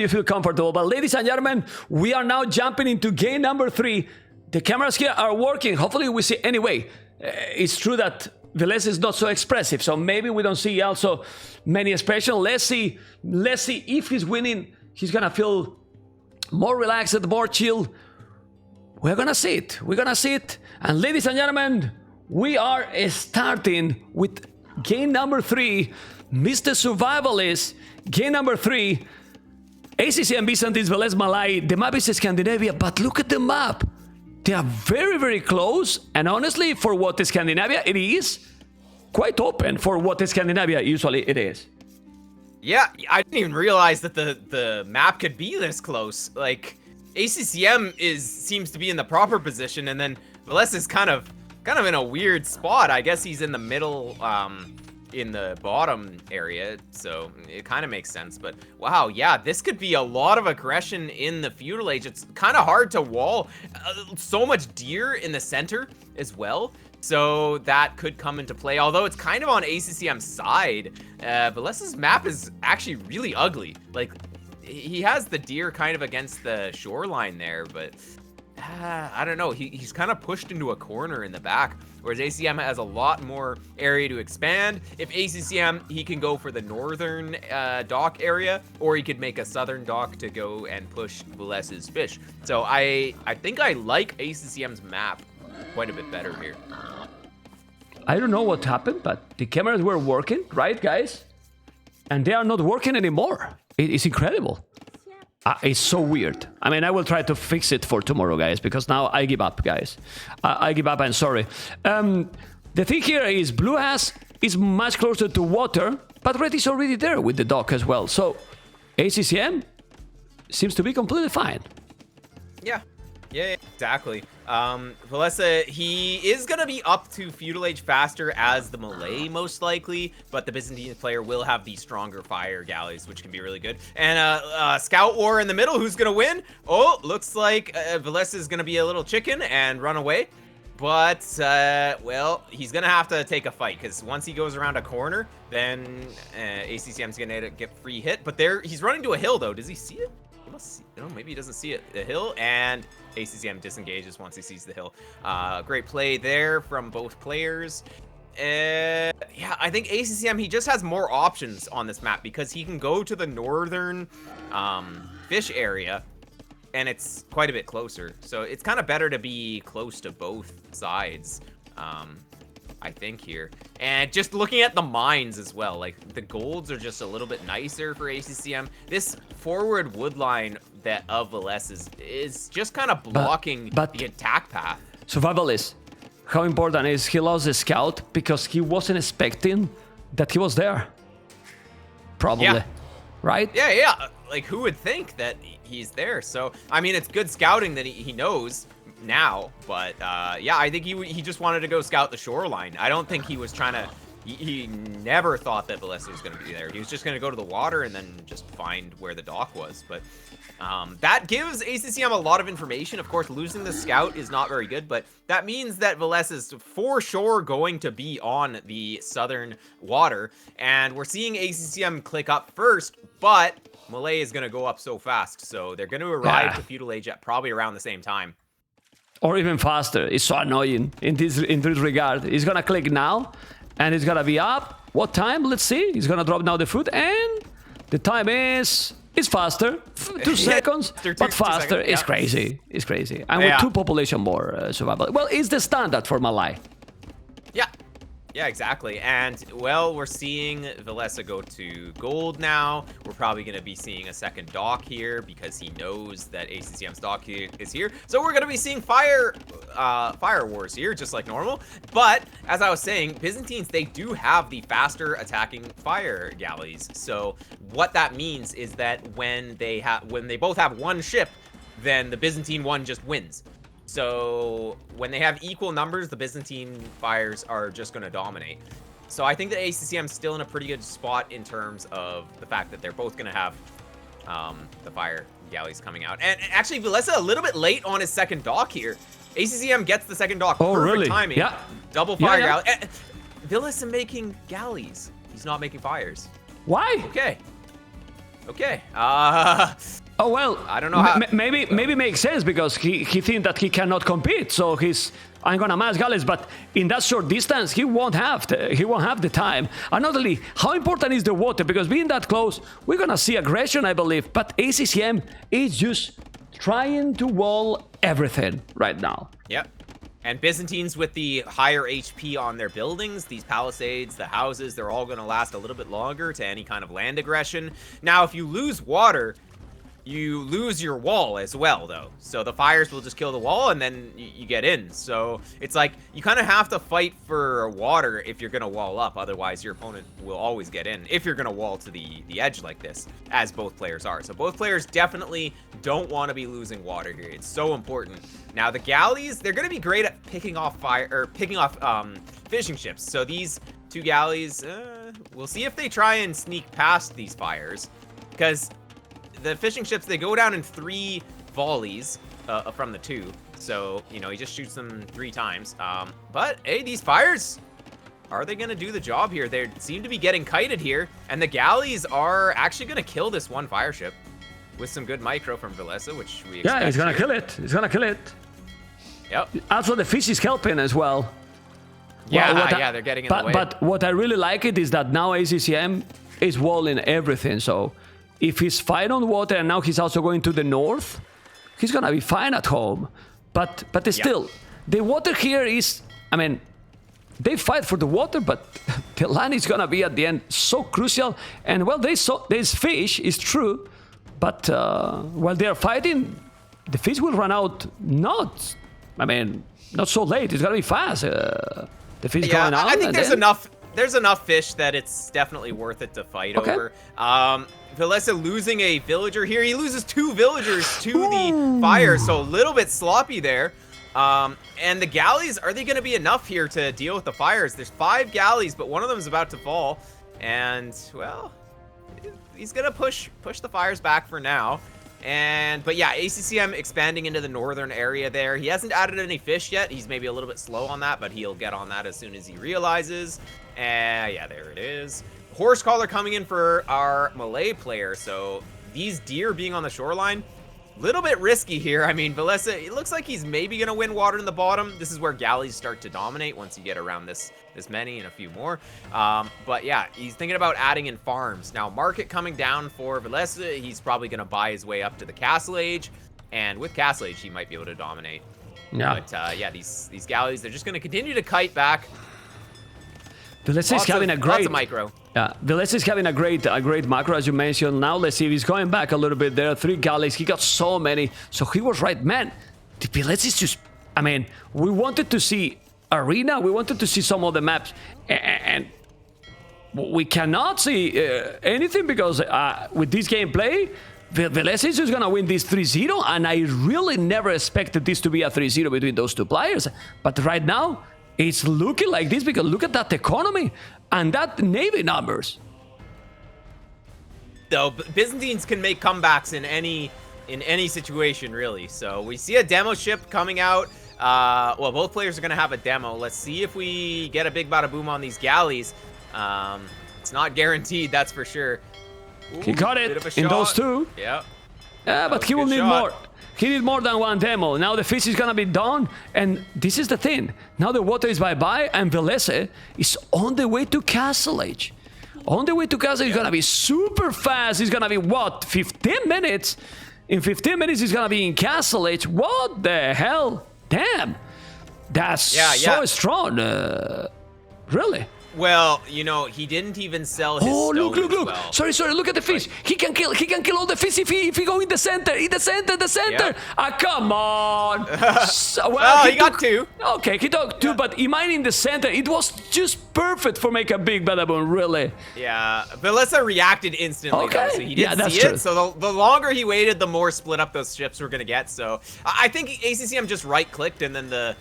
you feel comfortable. But ladies and gentlemen, we are now jumping into game number 3. The cameras here are working. Hopefully we see. Anyway, it's true that VILLESE is not so expressive, so maybe we don't see also many expressions. Let's see if he's winning. He's gonna feel more relaxed, more chill. We're gonna see it. And ladies and gentlemen, we are starting with game number 3. Mr. Survivalist, game number 3. ACCM, Byzantines, VILLESE, Malay. The map is Scandinavia, but look at the map. They are very, very close. And honestly, for what is Scandinavia, it is quite open for what is Scandinavia usually it is. Yeah, I didn't even realize that the map could be this close. Like, ACCM seems to be in the proper position, and then VILLESE is kind of in a weird spot. I guess he's in the middle, in the bottom area, so it kind of makes sense. But wow, yeah, this could be a lot of aggression in the feudal age. It's kind of hard to wall. So much deer in the center as well. So that could come into play, although it's kind of on ACCM's side. VILLESE's map is actually really ugly. Like, he has the deer kind of against the shoreline there, but I don't know. He's kind of pushed into a corner in the back, whereas ACM has a lot more area to expand. If ACCM, he can go for the northern dock area, or he could make a southern dock to go and push VILLESE's fish. So I think I like ACCM's map quite a bit better here. I don't know what happened, but the cameras were working, right, guys? And they are not working anymore. It's incredible. It's so weird. I mean, I will try to fix it for tomorrow, guys, because now I give up, guys. I give up, I'm sorry. The thing here is blue is much closer to water, but red is already there with the dock as well. So ACCM seems to be completely fine. Yeah, exactly. VILLESE, he is going to be up to feudal age faster as the Malay, most likely, but the Byzantine player will have the stronger fire galleys, which can be really good. And scout war in the middle, who's going to win? Oh, looks like VILLESE is going to be a little chicken and run away. But, well, he's going to have to take a fight, because once he goes around a corner, then ACCM's going to get free hit. But he's running to a hill, though. Does he see it? He must see, no, maybe he doesn't see it. The hill, and ACCM disengages once he sees the hill. Great play there from both players. Yeah, I think ACCM, he just has more options on this map because he can go to the northern fish area, and it's quite a bit closer. So it's kind of better to be close to both sides, I think, here. And just looking at the mines as well, like the golds are just a little bit nicer for ACCM. This forward wood line of VILLESE is just kind of blocking the attack path. Survivalist, how important is he lost the scout because he wasn't expecting that he was there? Probably, yeah. Right? Yeah. Like, who would think that he's there? So, I mean, it's good scouting that he knows now, but yeah, I think he just wanted to go scout the shoreline. I don't think he was trying to. He never thought that VILLESE was going to be there. He was just going to go to the water and then just find where the dock was. But that gives ACCM a lot of information. Of course, losing the scout is not very good, but that means that VILLESE is for sure going to be on the southern water. And we're seeing ACCM click up first, but Malay is going to go up so fast. So they're going to arrive to feudal age at probably around the same time. Or even faster. It's so annoying in this regard. He's going to click now. And it's gonna be up. What time? Let's see. He's gonna drop now the fruit, and the time is faster. 2 seconds, but faster. It's crazy. It's crazy. And with 2 population more survival. Well, it's the standard for Malay. Yeah, exactly. And, well, we're seeing VILLESE go to gold now. We're probably going to be seeing a second dock here because he knows that ACCM's dock is here. So we're going to be seeing fire wars here, just like normal. But, as I was saying, Byzantines, they do have the faster attacking fire galleys. So what that means is that when they both have one ship, then the Byzantine one just wins. So when they have equal numbers, the Byzantine fires are just going to dominate. So I think that ACCM is still in a pretty good spot in terms of the fact that they're both going to have the fire galleys coming out. And actually, VILLESE a little bit late on his second dock here. ACCM gets the second dock. Oh, perfect really? timing. Yeah. Double fire galley. VILLESE making galleys. He's not making fires. Why? Okay. Oh well, I don't know how. Maybe makes sense because he thinks that he cannot compete, so I'm gonna mass galleys, but in that short distance he won't have the time. And not only, how important is the water? Because being that close, we're gonna see aggression, I believe. But ACCM is just trying to wall everything right now. Yep. And Byzantines with the higher HP on their buildings, these palisades, the houses, they're all going to last a little bit longer to any kind of land aggression. Now, if you lose water, you lose your wall as well, though. So the fires will just kill the wall, and then you get in. So it's like you kind of have to fight for water if you're going to wall up. Otherwise, your opponent will always get in if you're going to wall to the edge like this, as both players are. So both players definitely don't want to be losing water here. It's so important. Now, the galleys, they're going to be great at picking off fishing ships. So these 2 galleys, we'll see if they try and sneak past these fires, because the fishing ships, they go down in 3 volleys from the 2. So, you know, he just shoots them 3 times. But, hey, these fires, are they going to do the job here? They seem to be getting kited here. And the galleys are actually going to kill this one fire ship. with some good micro from VILLESE, which we expect. Yeah, he's gonna here. kill it. He's gonna kill it. Yep. Also, the fish is helping as well. Yeah, Well, yeah, they're getting in the way. But what I really like it is that now ACCM is walling everything. So if he's fine on water and now he's also going to the north, he's gonna be fine at home. But still, the water here is, I mean, they fight for the water, but the land is gonna be at the end so crucial. And well, there's fish, it's true, but while they're fighting, the fish will run out. Not so late. It's gonna be fast. The fish going out. I think there's enough fish that it's definitely worth it to fight over. VILLESE losing a villager here. He loses 2 villagers to the fire, so a little bit sloppy there. And the galleys, are they going to be enough here to deal with the fires? There's 5 galleys, but one of them is about to fall. And, well, he's going to push the fires back for now. But yeah, ACCM expanding into the northern area there. He hasn't added any fish yet. He's maybe a little bit slow on that, but he'll get on that as soon as he realizes. And yeah, there it is. Horse collar coming in for our Malay player. So these deer being on the shoreline, little bit risky here. I mean, VILLESE, it looks like he's maybe going to win water in the bottom. This is where galleys start to dominate once you get around this many and a few more. But yeah, he's thinking about adding in farms. Now, market coming down for VILLESE. He's probably going to buy his way up to the Castle Age. And with Castle Age, he might be able to dominate. Yeah. But yeah, these galleys, they're just going to continue to kite back. VILLESE is having a great lots of micro. Yeah, VILLESE is having a great macro, as you mentioned. Now let's see if he's going back a little bit. There are 3 galleys. He got so many. So he was right, man. The VILLESE is just, I mean, we wanted to see arena. We wanted to see some of the maps, and we cannot see anything because with this gameplay, VILLESE is just gonna win this 3-0, and I really never expected this to be a 3-0 between those 2 players. But right now, it's looking like this because look at that economy and that navy numbers. Though Byzantines can make comebacks in any situation, really. So we see a demo ship coming out. Well, both players are going to have a demo. Let's see if we get a big bada boom on these galleys. It's not guaranteed, that's for sure. Ooh, He got it in those 2. Yeah. Yeah, but he will need more. He need more than 1 demo. Now the fish is gonna be done, and this is the thing. Now the water is bye-bye, and VILLESE is on the way to Castle Age. On the way to Castle Age, it's gonna be super fast. It's gonna be, what, 15 minutes? In 15 minutes, he's gonna be in Castle Age. What the hell? Damn. That's so strong. Really? Well, you know, he didn't even sell his stone look. well. Sorry, look at the fish. He can kill all the fish if he go in the center. In the center. Yep. Come on. Well, he got 2. Okay, he got 2, but in mine in the center, it was just perfect for make a big badaboom, really. Yeah, VILLESE reacted instantly, though, so he didn't see true. it. So the longer he waited, the more split up those ships were going to get. So I think ACCM just right-clicked, and then the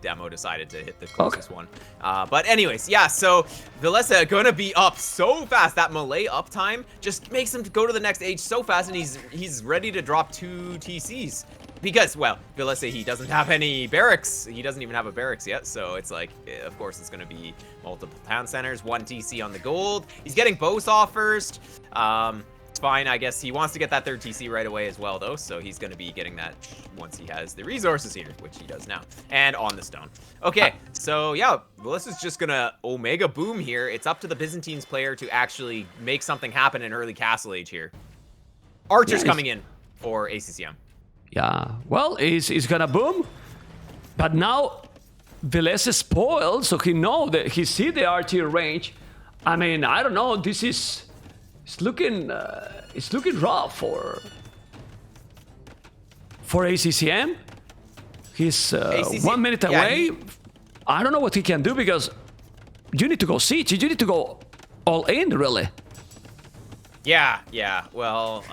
demo decided to hit the closest one. But anyways, yeah, so VILLESE gonna be up so fast. That Malay uptime just makes him go to the next age so fast, and he's ready to drop 2 TCs. Because, well, VILLESE, he doesn't have any barracks. He doesn't even have a barracks yet, so it's like, of course, it's gonna be multiple town centers, 1 TC on the gold. He's getting bows off first. Fine, I guess he wants to get that 3rd TC right away as well, though, so he's going to be getting that once he has the resources here, which he does now, and on the stone. Okay, so yeah, VILLESE is just going to Omega boom here. It's up to the Byzantines player to actually make something happen in early Castle Age here. Archer's coming in for ACCM. Yeah, well, he's going to boom, but now VILLESE is spoiled, so he know that he see the archer range. I mean, I don't know, this is... It's looking rough for ACCM. He's 1 minute away. Yeah, I don't know what he can do because you need to go siege. You need to go all in, really. Yeah. Well,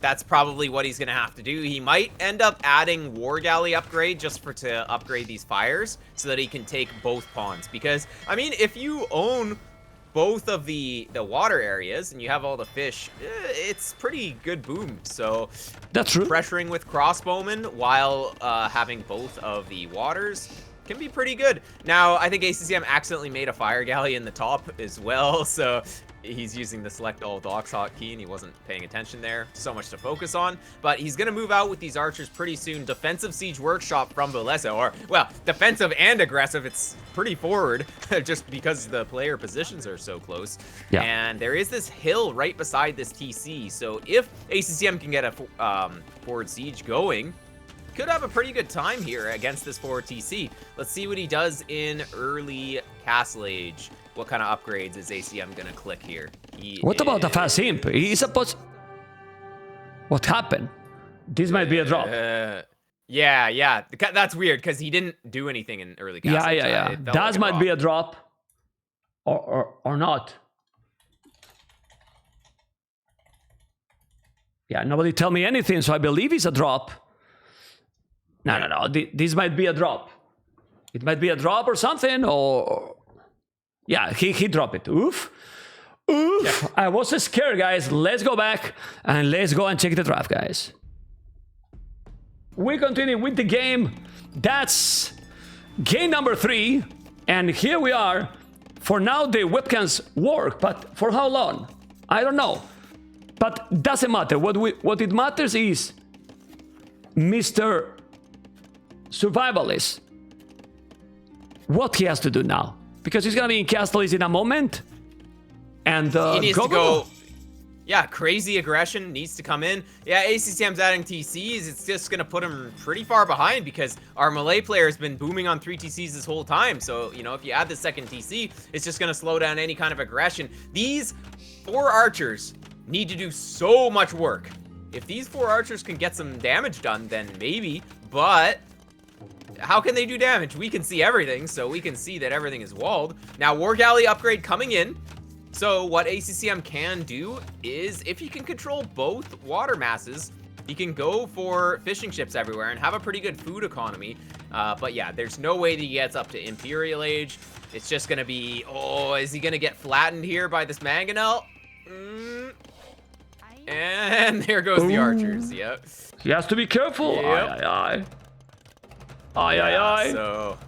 that's probably what he's gonna have to do. He might end up adding War Galley upgrade just to upgrade these fires so that he can take both pawns. Because I mean, if you own both of the water areas and you have all the fish, it's pretty good boom. So that's true. Pressuring with crossbowmen while having both of the waters, can be pretty good. Now, I think ACCM accidentally made a fire galley in the top as well, so he's using the select all docks hotkey and he wasn't paying attention there. So much to focus on, but he's gonna move out with these archers pretty soon. Defensive siege workshop from VILLESE, or well, defensive and aggressive. It's pretty forward just because the player positions are so close. Yeah. And there is this hill right beside this TC, so if ACCM can get a forward siege going, could have a pretty good time here against this forward TC. Let's see what he does in early Castle Age. What kind of upgrades is ACM gonna click here? What about the fast imp? He's supposed... What happened? This might be a drop. Yeah. That's weird because he didn't do anything in early Castle Age. Yeah. That might be a drop. Or not. Yeah, nobody tell me anything, so I believe it's a drop. No. This might be a drop. It might be a drop or something, or... Yeah, he dropped it. Oof. Yeah. I was scared, guys. Let's go back and let's go and check the draft, guys. We continue with the game. That's game number 3. And here we are. For now, the webcams work, but for how long? I don't know. But doesn't matter. What it matters is Mr. Survivalist. What he has to do now. Because he's gonna be in Castle in a moment. And he needs to go. Yeah, crazy aggression needs to come in. Yeah, ACCM's adding TCs. It's just gonna put him pretty far behind because our Malay player has been booming on 3 TCs this whole time. So, you know, if you add the second TC, it's just gonna slow down any kind of aggression. These 4 archers need to do so much work. If these 4 archers can get some damage done, then maybe, but how can they do damage? We can see everything, so we can see that everything is walled. Now, War Galley upgrade coming in. So what ACCM can do is, if he can control both water masses, he can go for fishing ships everywhere and have a pretty good food economy. But yeah, there's no way that he gets up to Imperial Age. It's just going to be, oh, is he going to get flattened here by this Mangonel? And there goes the archers, yep. He has to be careful. Yep. Aye. So,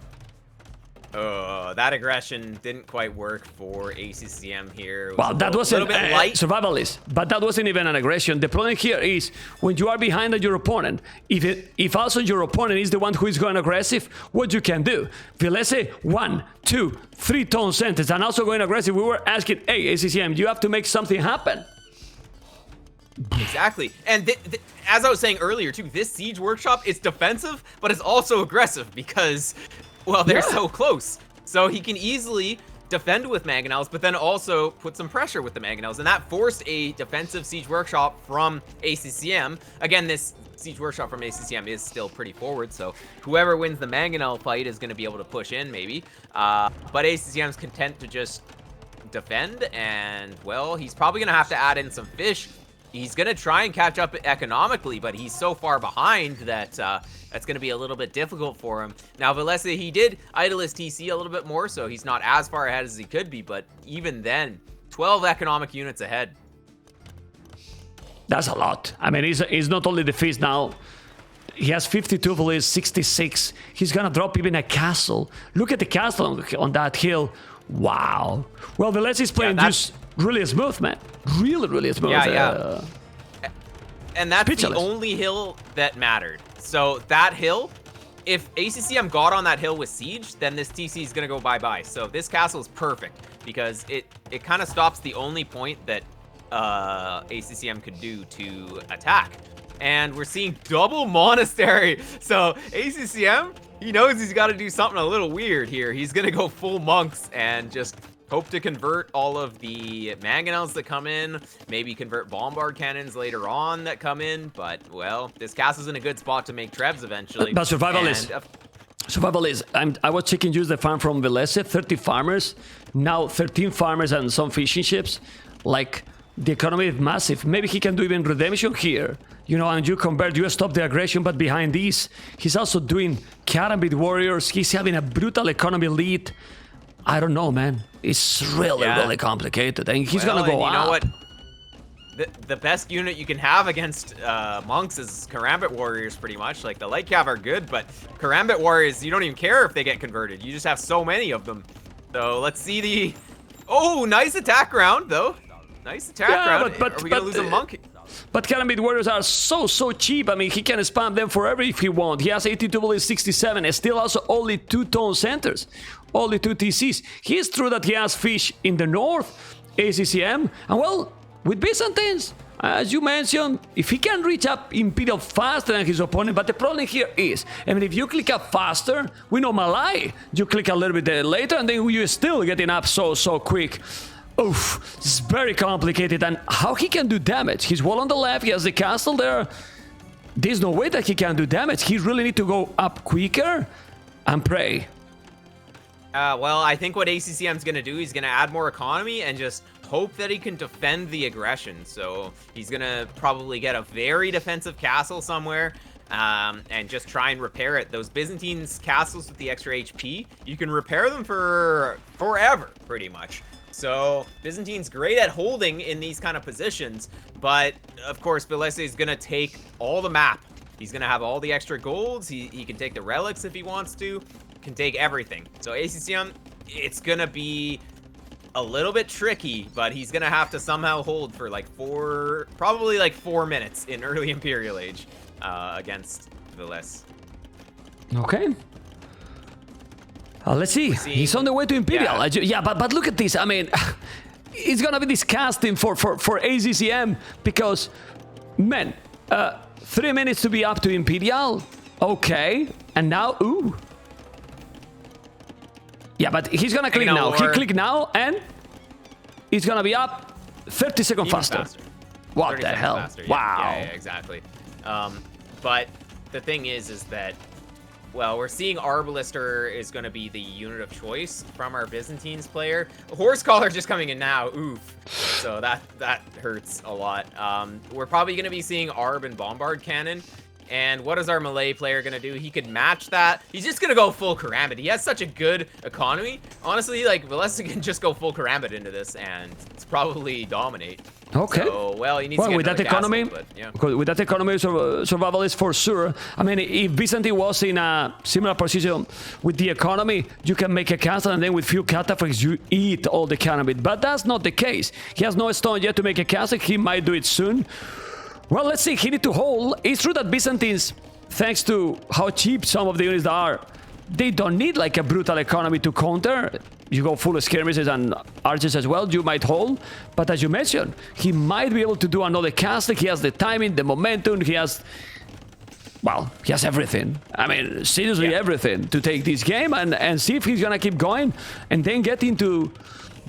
that aggression didn't quite work for ACCM here. Well, that was a little bit light. Survivalist, but that wasn't even an aggression. The problem here is when you are behind your opponent, if also your opponent is the one who is going aggressive, what you can do. VILLESE 1, 2, 3 tone sentence and also going aggressive. We were asking, hey, ACCM, you have to make something happen. Exactly. And as I was saying earlier, too, this Siege Workshop is defensive, but it's also aggressive because, well, they're so close. So he can easily defend with Mangonels, but then also put some pressure with the Mangonels. And that forced a defensive Siege Workshop from ACCM. Again, this Siege Workshop from ACCM is still pretty forward, so whoever wins the Mangonel fight is going to be able to push in, maybe. But ACCM's content to just defend, and, well, he's probably going to have to add in some fish. He's going to try and catch up economically, but he's so far behind that that's going to be a little bit difficult for him. Now, VILLESE, he did idle his TC a little bit more, so he's not as far ahead as he could be, but even then, 12 economic units ahead. That's a lot. I mean, he's not only the feast now. He has 52 of his 66. He's going to drop even a castle. Look at the castle on that hill. Wow. Well, VILLESE is playing just really smooth, man. Really smooth. Yeah. And that's the only hill that mattered. So that hill, if ACCM got on that hill with Siege, then this TC is going to go bye-bye. So this castle is perfect because it kind of stops the only point that ACCM could do to attack. And we're seeing double monastery. So ACCM, he knows he's got to do something a little weird here. He's going to go full monks and just hope to convert all of the Mangonels that come in. Maybe convert bombard cannons later on that come in. But, well, this castle's in a good spot to make trebs eventually. But Survivalist, I was checking use the farm from VILLESE, 30 farmers, now 13 farmers and some fishing ships. Like, the economy is massive. Maybe he can do even redemption here. You know, and you convert, you stop the aggression, but behind this, he's also doing Karambit warriors. He's having a brutal economy lead. I don't know, man. It's really complicated, and he's gonna go out. You know what? the best unit you can have against monks is Karambit Warriors, pretty much. Like, the Light Cav are good, but Karambit Warriors, you don't even care if they get converted. You just have so many of them. So let's see the... Oh, nice attack round, though. Nice attack round. Are we going to lose a monk? But Karambit Warriors are so cheap. I mean, he can spam them forever if he wants. He has 82 bullet, 67, and still also only 2 tone centers. Only 2 TCs. It's true that he has fish in the north, ACCM, and well, with Byzantines, as you mentioned, if he can reach up Imperial faster than his opponent, but the problem here is, I mean, if you click up faster, we know Malai, you click a little bit later, and then you're still getting up so quick. Oof, it's very complicated, and how he can do damage? He's wall on the left, he has the castle there. There's no way that he can do damage. He really need to go up quicker and pray. Well, I think what ACCM's going to do, he's going to add more economy and just hope that he can defend the aggression. So he's going to probably get a very defensive castle somewhere and just try and repair it. Those Byzantines castles with the extra HP, you can repair them for forever, pretty much. So Byzantine's great at holding in these kind of positions, but of course VILLESE is going to take all the map. He's going to have all the extra golds. He can take the relics if he wants to. Can take everything. So ACCM, it's going to be a little bit tricky, but he's going to have to somehow hold for like probably like 4 minutes in early Imperial Age against VILLESE. Okay. Let's see. He's on the way to Imperial. Yeah, but look at this. I mean, it's gonna be disgusting for ACCM because, man, 3 minutes to be up to Imperial. Okay, and now, ooh. Yeah, but he's gonna click now. He click now, and he's gonna be up 30 seconds faster. What the hell? Faster, yeah. Wow. Yeah, exactly. But the thing is that, well, we're seeing Arbalister is going to be the unit of choice from our Byzantines player. Horse Collar just coming in now. Oof. So that hurts a lot. We're probably going to be seeing Arb and Bombard Cannon. And what is our Malay player going to do? He could match that. He's just going to go full Karambit. He has such a good economy. Honestly, like, VILLESE can just go full Karambit into this, and it's probably dominate. Okay. So, well, he needs to get with that economy, castle, but, yeah. With that economy, survival is for sure. I mean, if Byzantine was in a similar position with the economy, you can make a castle, and then with few cataphracts, you eat all the Karambit. But that's not the case. He has no stone yet to make a castle. He might do it soon. Well, let's see. He need to hold. It's true that Byzantines, thanks to how cheap some of the units are, they don't need like a brutal economy to counter. You go full skirmishes and archers as well, you might hold. But as you mentioned, he might be able to do another castle. He has the timing, the momentum, he has... Well, he has everything. I mean, seriously everything to take this game and see if he's gonna keep going and then get into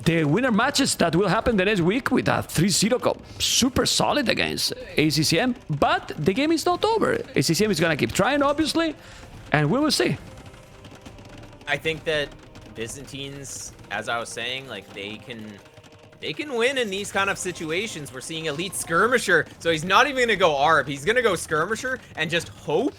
the winner matches that will happen the next week with a 3-0 cup. Super solid against ACCM, but the game is not over. ACCM is gonna keep trying, obviously, and we will see. I think that Byzantines, as I was saying, like they can win in these kind of situations. We're seeing Elite Skirmisher, so he's not even gonna go Arb. He's gonna go Skirmisher and just hope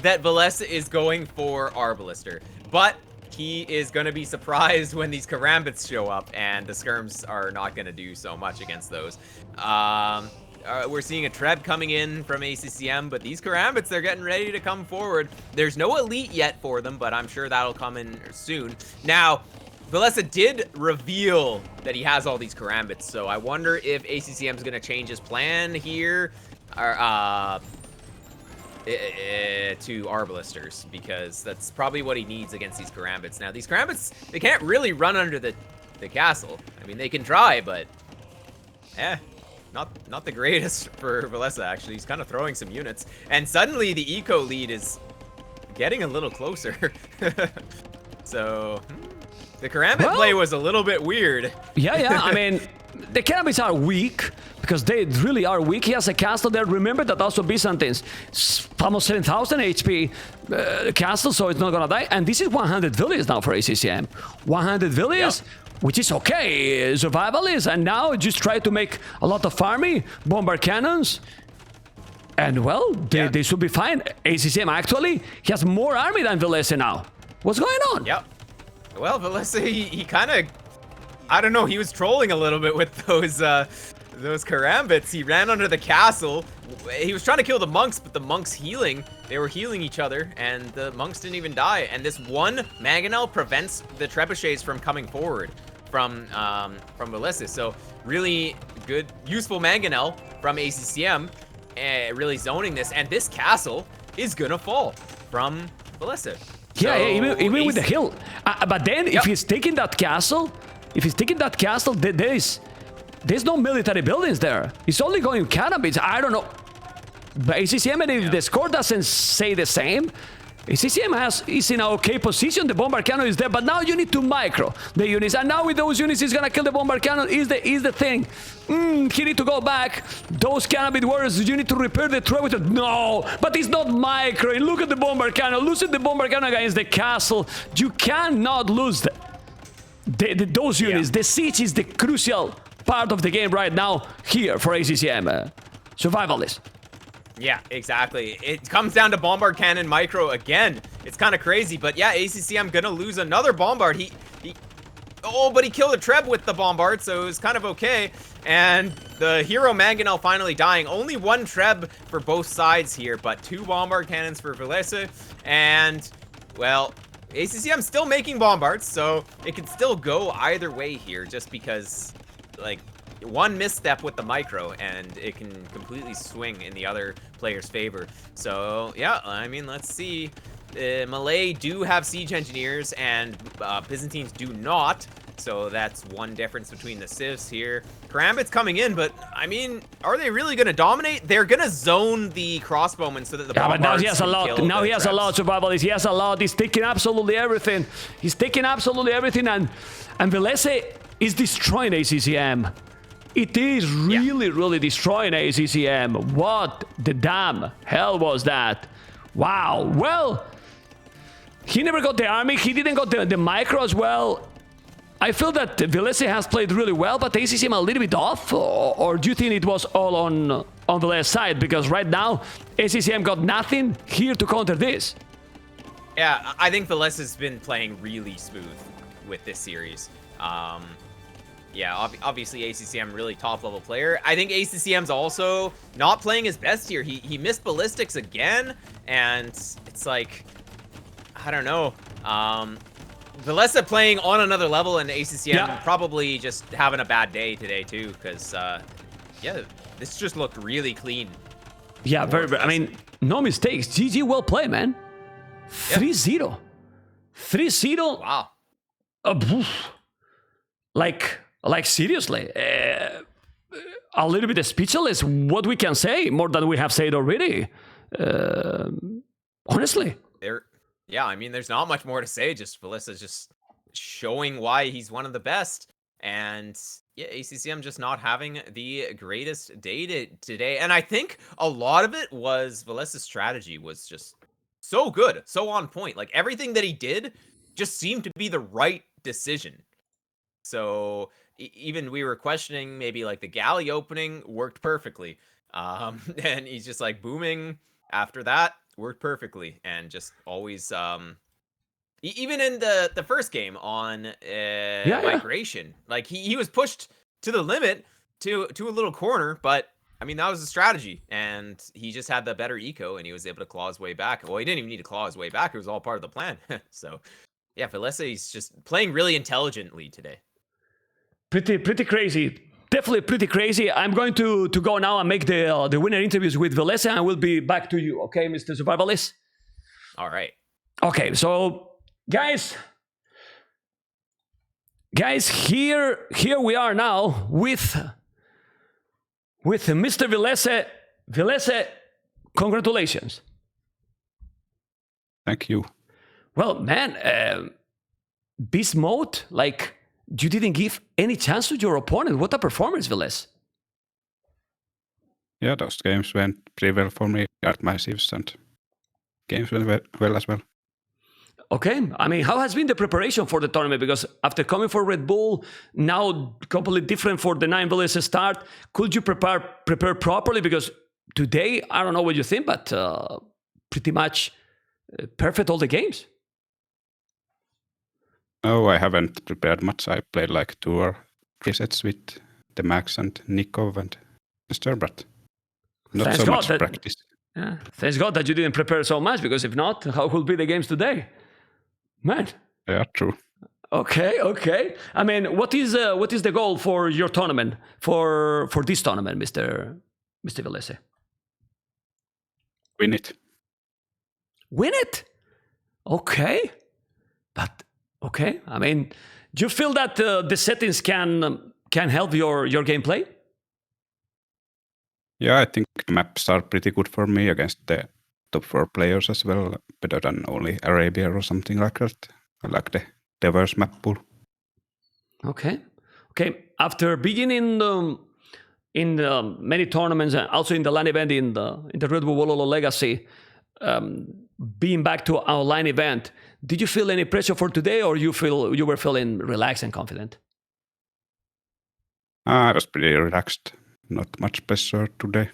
that VILLESE is going for Arbalister. But he is gonna be surprised when these Karambits show up, and the Skirms are not gonna do so much against those. We're seeing a Treb coming in from ACCM, but these Karambits, they're getting ready to come forward. There's no Elite yet for them, but I'm sure that'll come in soon. Now, VILLESE did reveal that he has all these Karambits, so I wonder if ACCM is going to change his plan here to Arbalisters, because that's probably what he needs against these Karambits. Now, these Karambits, they can't really run under the castle. I mean, they can try, but not the greatest for VILLESE, actually. He's kind of throwing some units. And suddenly the eco lead is getting a little closer. So, the Karambit play was a little bit weird. Yeah. I mean, the Karambits are weak, because they really are weak. He has a castle there. Remember that also Byzantines, almost 7,000 HP castle, so it's not gonna die. And this is 100 villages now for ACCM. 100 villages. Yep. Which is okay, survival is, and now just try to make a lot of farming, bombard cannons, and well, they should be fine. ACCM actually, he has more army than VILLESE now. What's going on? Yep. Well, VILLESE, he kind of, I don't know, he was trolling a little bit with those those karambits. He ran under the castle. He was trying to kill the monks, but the monks healing. They were healing each other, and the monks didn't even die. And this one mangonel prevents the trebuchets from coming forward from VILLESE. So really good, useful mangonel from ACCM, really zoning this. And this castle is gonna fall from VILLESE. Yeah, So even with the hill. But then if he's taking that castle, there's no military buildings there. It's only going cannabis. I don't know. But ACCM, and if the score doesn't say the same, ACCM is in an okay position. The bomber cannon is there, but now you need to micro the units. And now with those units, he's gonna kill the bomber cannon. Is the thing. He need to go back. Those cannabis warriors, you need to repair the trebuchet. No, but it's not micro. Look at the bomber cannon. Losing the bomber cannon against the castle. You cannot lose those units. The siege is the crucial part of the game right now here for ACCM. Survivalist. Yeah, exactly. It comes down to bombard cannon micro again. It's kind of crazy, but yeah, ACCM gonna lose another bombard. But he killed a treb with the bombard, so it was kind of okay. And the hero mangonel finally dying. Only one treb for both sides here, but 2 bombard cannons for VILLESE. And well, ACCM still making bombards, so it can still go either way here, just because like one misstep with the micro and it can completely swing in the other player's favor. So yeah, I mean, let's see. Malay do have siege engineers and Byzantines do not. So that's one difference between the civs here. Karambit's coming in, but I mean, are they really going to dominate? They're going to zone the crossbowmen so that the bombards but now he has a lot. Now he has a lot, survivalists. He has a lot. He's taking absolutely everything. And VILLESE is destroying ACCM. It is really destroying ACCM. What the damn hell was that? Wow. Well, he never got the army. He didn't got the micro as well. I feel that VILLESE has played really well, but ACCM a little bit off. Or do you think it was all on the left side? Because right now, ACCM got nothing here to counter this. Yeah, I think VILLESE has been playing really smooth with this series. Yeah, obviously ACCM really top level player. I think ACCM's also not playing his best here. He missed ballistics again, and it's like, I don't know. VILLESE playing on another level, and ACCM probably just having a bad day today too, because yeah, this just looked really clean. Yeah, very. I mean, no mistakes. GG, well played, man. 3-0. 3-0. Wow. Like seriously, a little bit speechless. What we can say more than we have said already. Honestly. Yeah, I mean, there's not much more to say. Just VILLESE just showing why he's one of the best, and yeah, ACCM just not having the greatest day today. And I think a lot of it was VILLESE's strategy was just so good, so on point. Like everything that he did just seemed to be the right decision. So even we were questioning maybe like the galley opening worked perfectly. And he's just like booming after that worked perfectly, and just always even in the first game on migration, like he was pushed to the limit to a little corner, but I mean that was a strategy, and he just had the better eco and he was able to claw his way back. Well, he didn't even need to claw his way back, it was all part of the plan. So yeah, VILLESE is just playing really intelligently today. Pretty crazy. Definitely pretty crazy. I'm going to go now and make the winner interviews with VILLESE, and we'll be back to you, okay, Mr. Survivalist? All right. Okay, so guys, here we are now with Mr. VILLESE. VILLESE, congratulations. Thank you. Well, man, beast mode, like, you didn't give any chance to your opponent. What a performance, VILLESE. Yeah, those games went pretty well for me at my civs, and games went well as well. Okay, I mean, how has been the preparation for the tournament? Because after coming for Red Bull, now completely different for the 9 VILLESE start. Could you prepare properly? Because today, I don't know what you think, but pretty much perfect all the games. No, I haven't prepared much. I played like 2 or 3 sets with the Max and Nikov and Mr. but not Thanks so God much that- practice. Yeah. Thanks God that you didn't prepare so much, because if not, how will be the games today? Man. Yeah, true. Okay. I mean, what is the goal for your tournament, for this tournament, Mr. VILLESE? Win it. Win it. Okay. But okay. I mean, do you feel that the settings can help your gameplay? Yeah, I think maps are pretty good for me against the top 4 players as well, better than only Arabia or something like that. I like the diverse map pool. Okay. After being in many tournaments, and also in the LAN event in the Red Bull Warlords Legacy, being back to our LAN event, did you feel any pressure for today, or you were feeling relaxed and confident? I was pretty relaxed. Not much pressure today.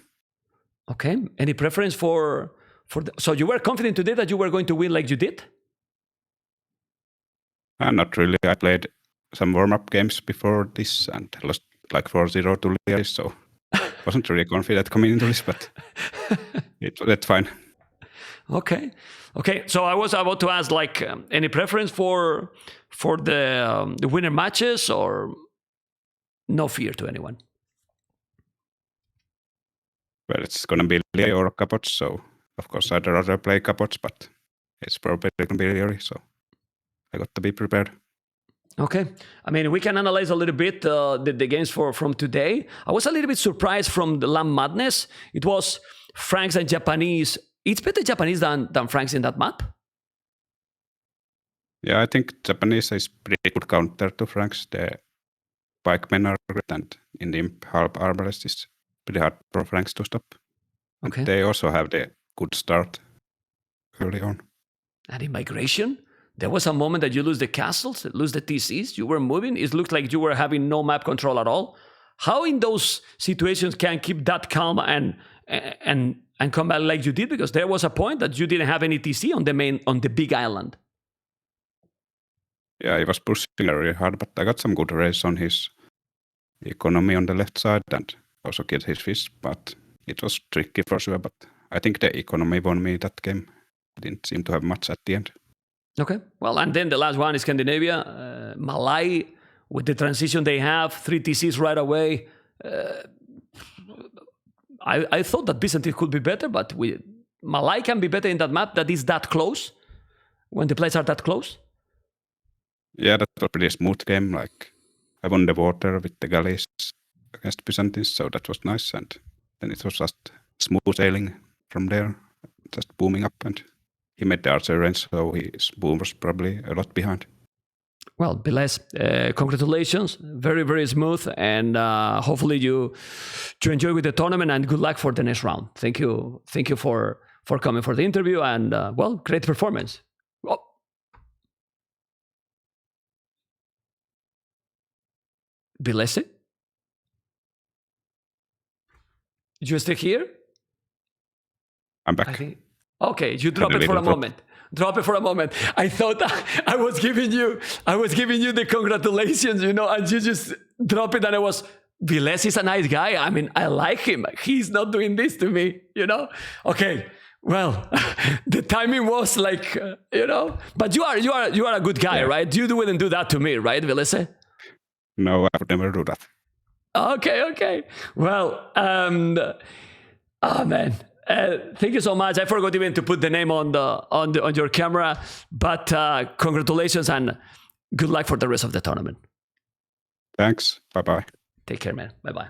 Okay. Any preference for so you were confident today that you were going to win like you did? Not really. I played some warm-up games before this and lost like 4-0 to Liaris, so wasn't really confident coming into this, but that's fine. Okay. So I was about to ask, like, any preference for the winner matches, or no fear to anyone? Well, it's gonna be Lia or Capots, so of course I'd rather play Capots, but it's probably gonna be Liari, so I got to be prepared. Okay. I mean, we can analyze a little bit the games from today. I was a little bit surprised from the LAN Madness. It was Franks and Japanese. It's better Japanese than Franks in that map. Yeah, I think Japanese is pretty good counter to Franks. The pikemen are great, and in the Imp half arbalest is pretty hard for Franks to stop. And Okay. they also have the good start early on. And in migration, there was a moment that you lose the castles, lose the TCs, you were moving. It looked like you were having no map control at all. How in those situations can keep that calm and come back like you did? Because there was a point that you didn't have any TC on the big island. Yeah, he was pushing very hard, but I got some good race on his economy on the left side and also killed his fish, but it was tricky for sure. But I think the economy won me that game. Didn't seem to have much at the end. Okay. Well, and then the last one is Scandinavia. Malay, with the transition they have, 3 TCs right away. I thought that Byzantine could be better, but Malay can be better in that map that is that close, when the plays are that close. Yeah, that was a pretty smooth game. Like, I won the water with the galleys against Byzantines, so that was nice. And then it was just smooth sailing from there, just booming up. And he made the archer range, so his boom was probably a lot behind. Well, VILLESE, congratulations. Very, very smooth. And hopefully you enjoy with the tournament, and good luck for the next round. Thank you for coming for the interview, and well, great performance. Oh. VILLESE? You still here? I'm back. I think. Okay, you drop it for a little drop. moment. Drop it for a moment. I thought I was giving you the congratulations, and you just drop it, and I was, VILLESE is a nice guy. I mean, I like him. He's not doing this to me, Okay. Well, the timing was like, but you are a good guy, Yeah. right? You wouldn't do that to me, right, VILLESE? No, I would never do that. Okay. Well, oh man. Thank you so much. I forgot even to put the name on your camera, but congratulations and good luck for the rest of the tournament. Thanks. Bye-bye. Take care, man. Bye-bye.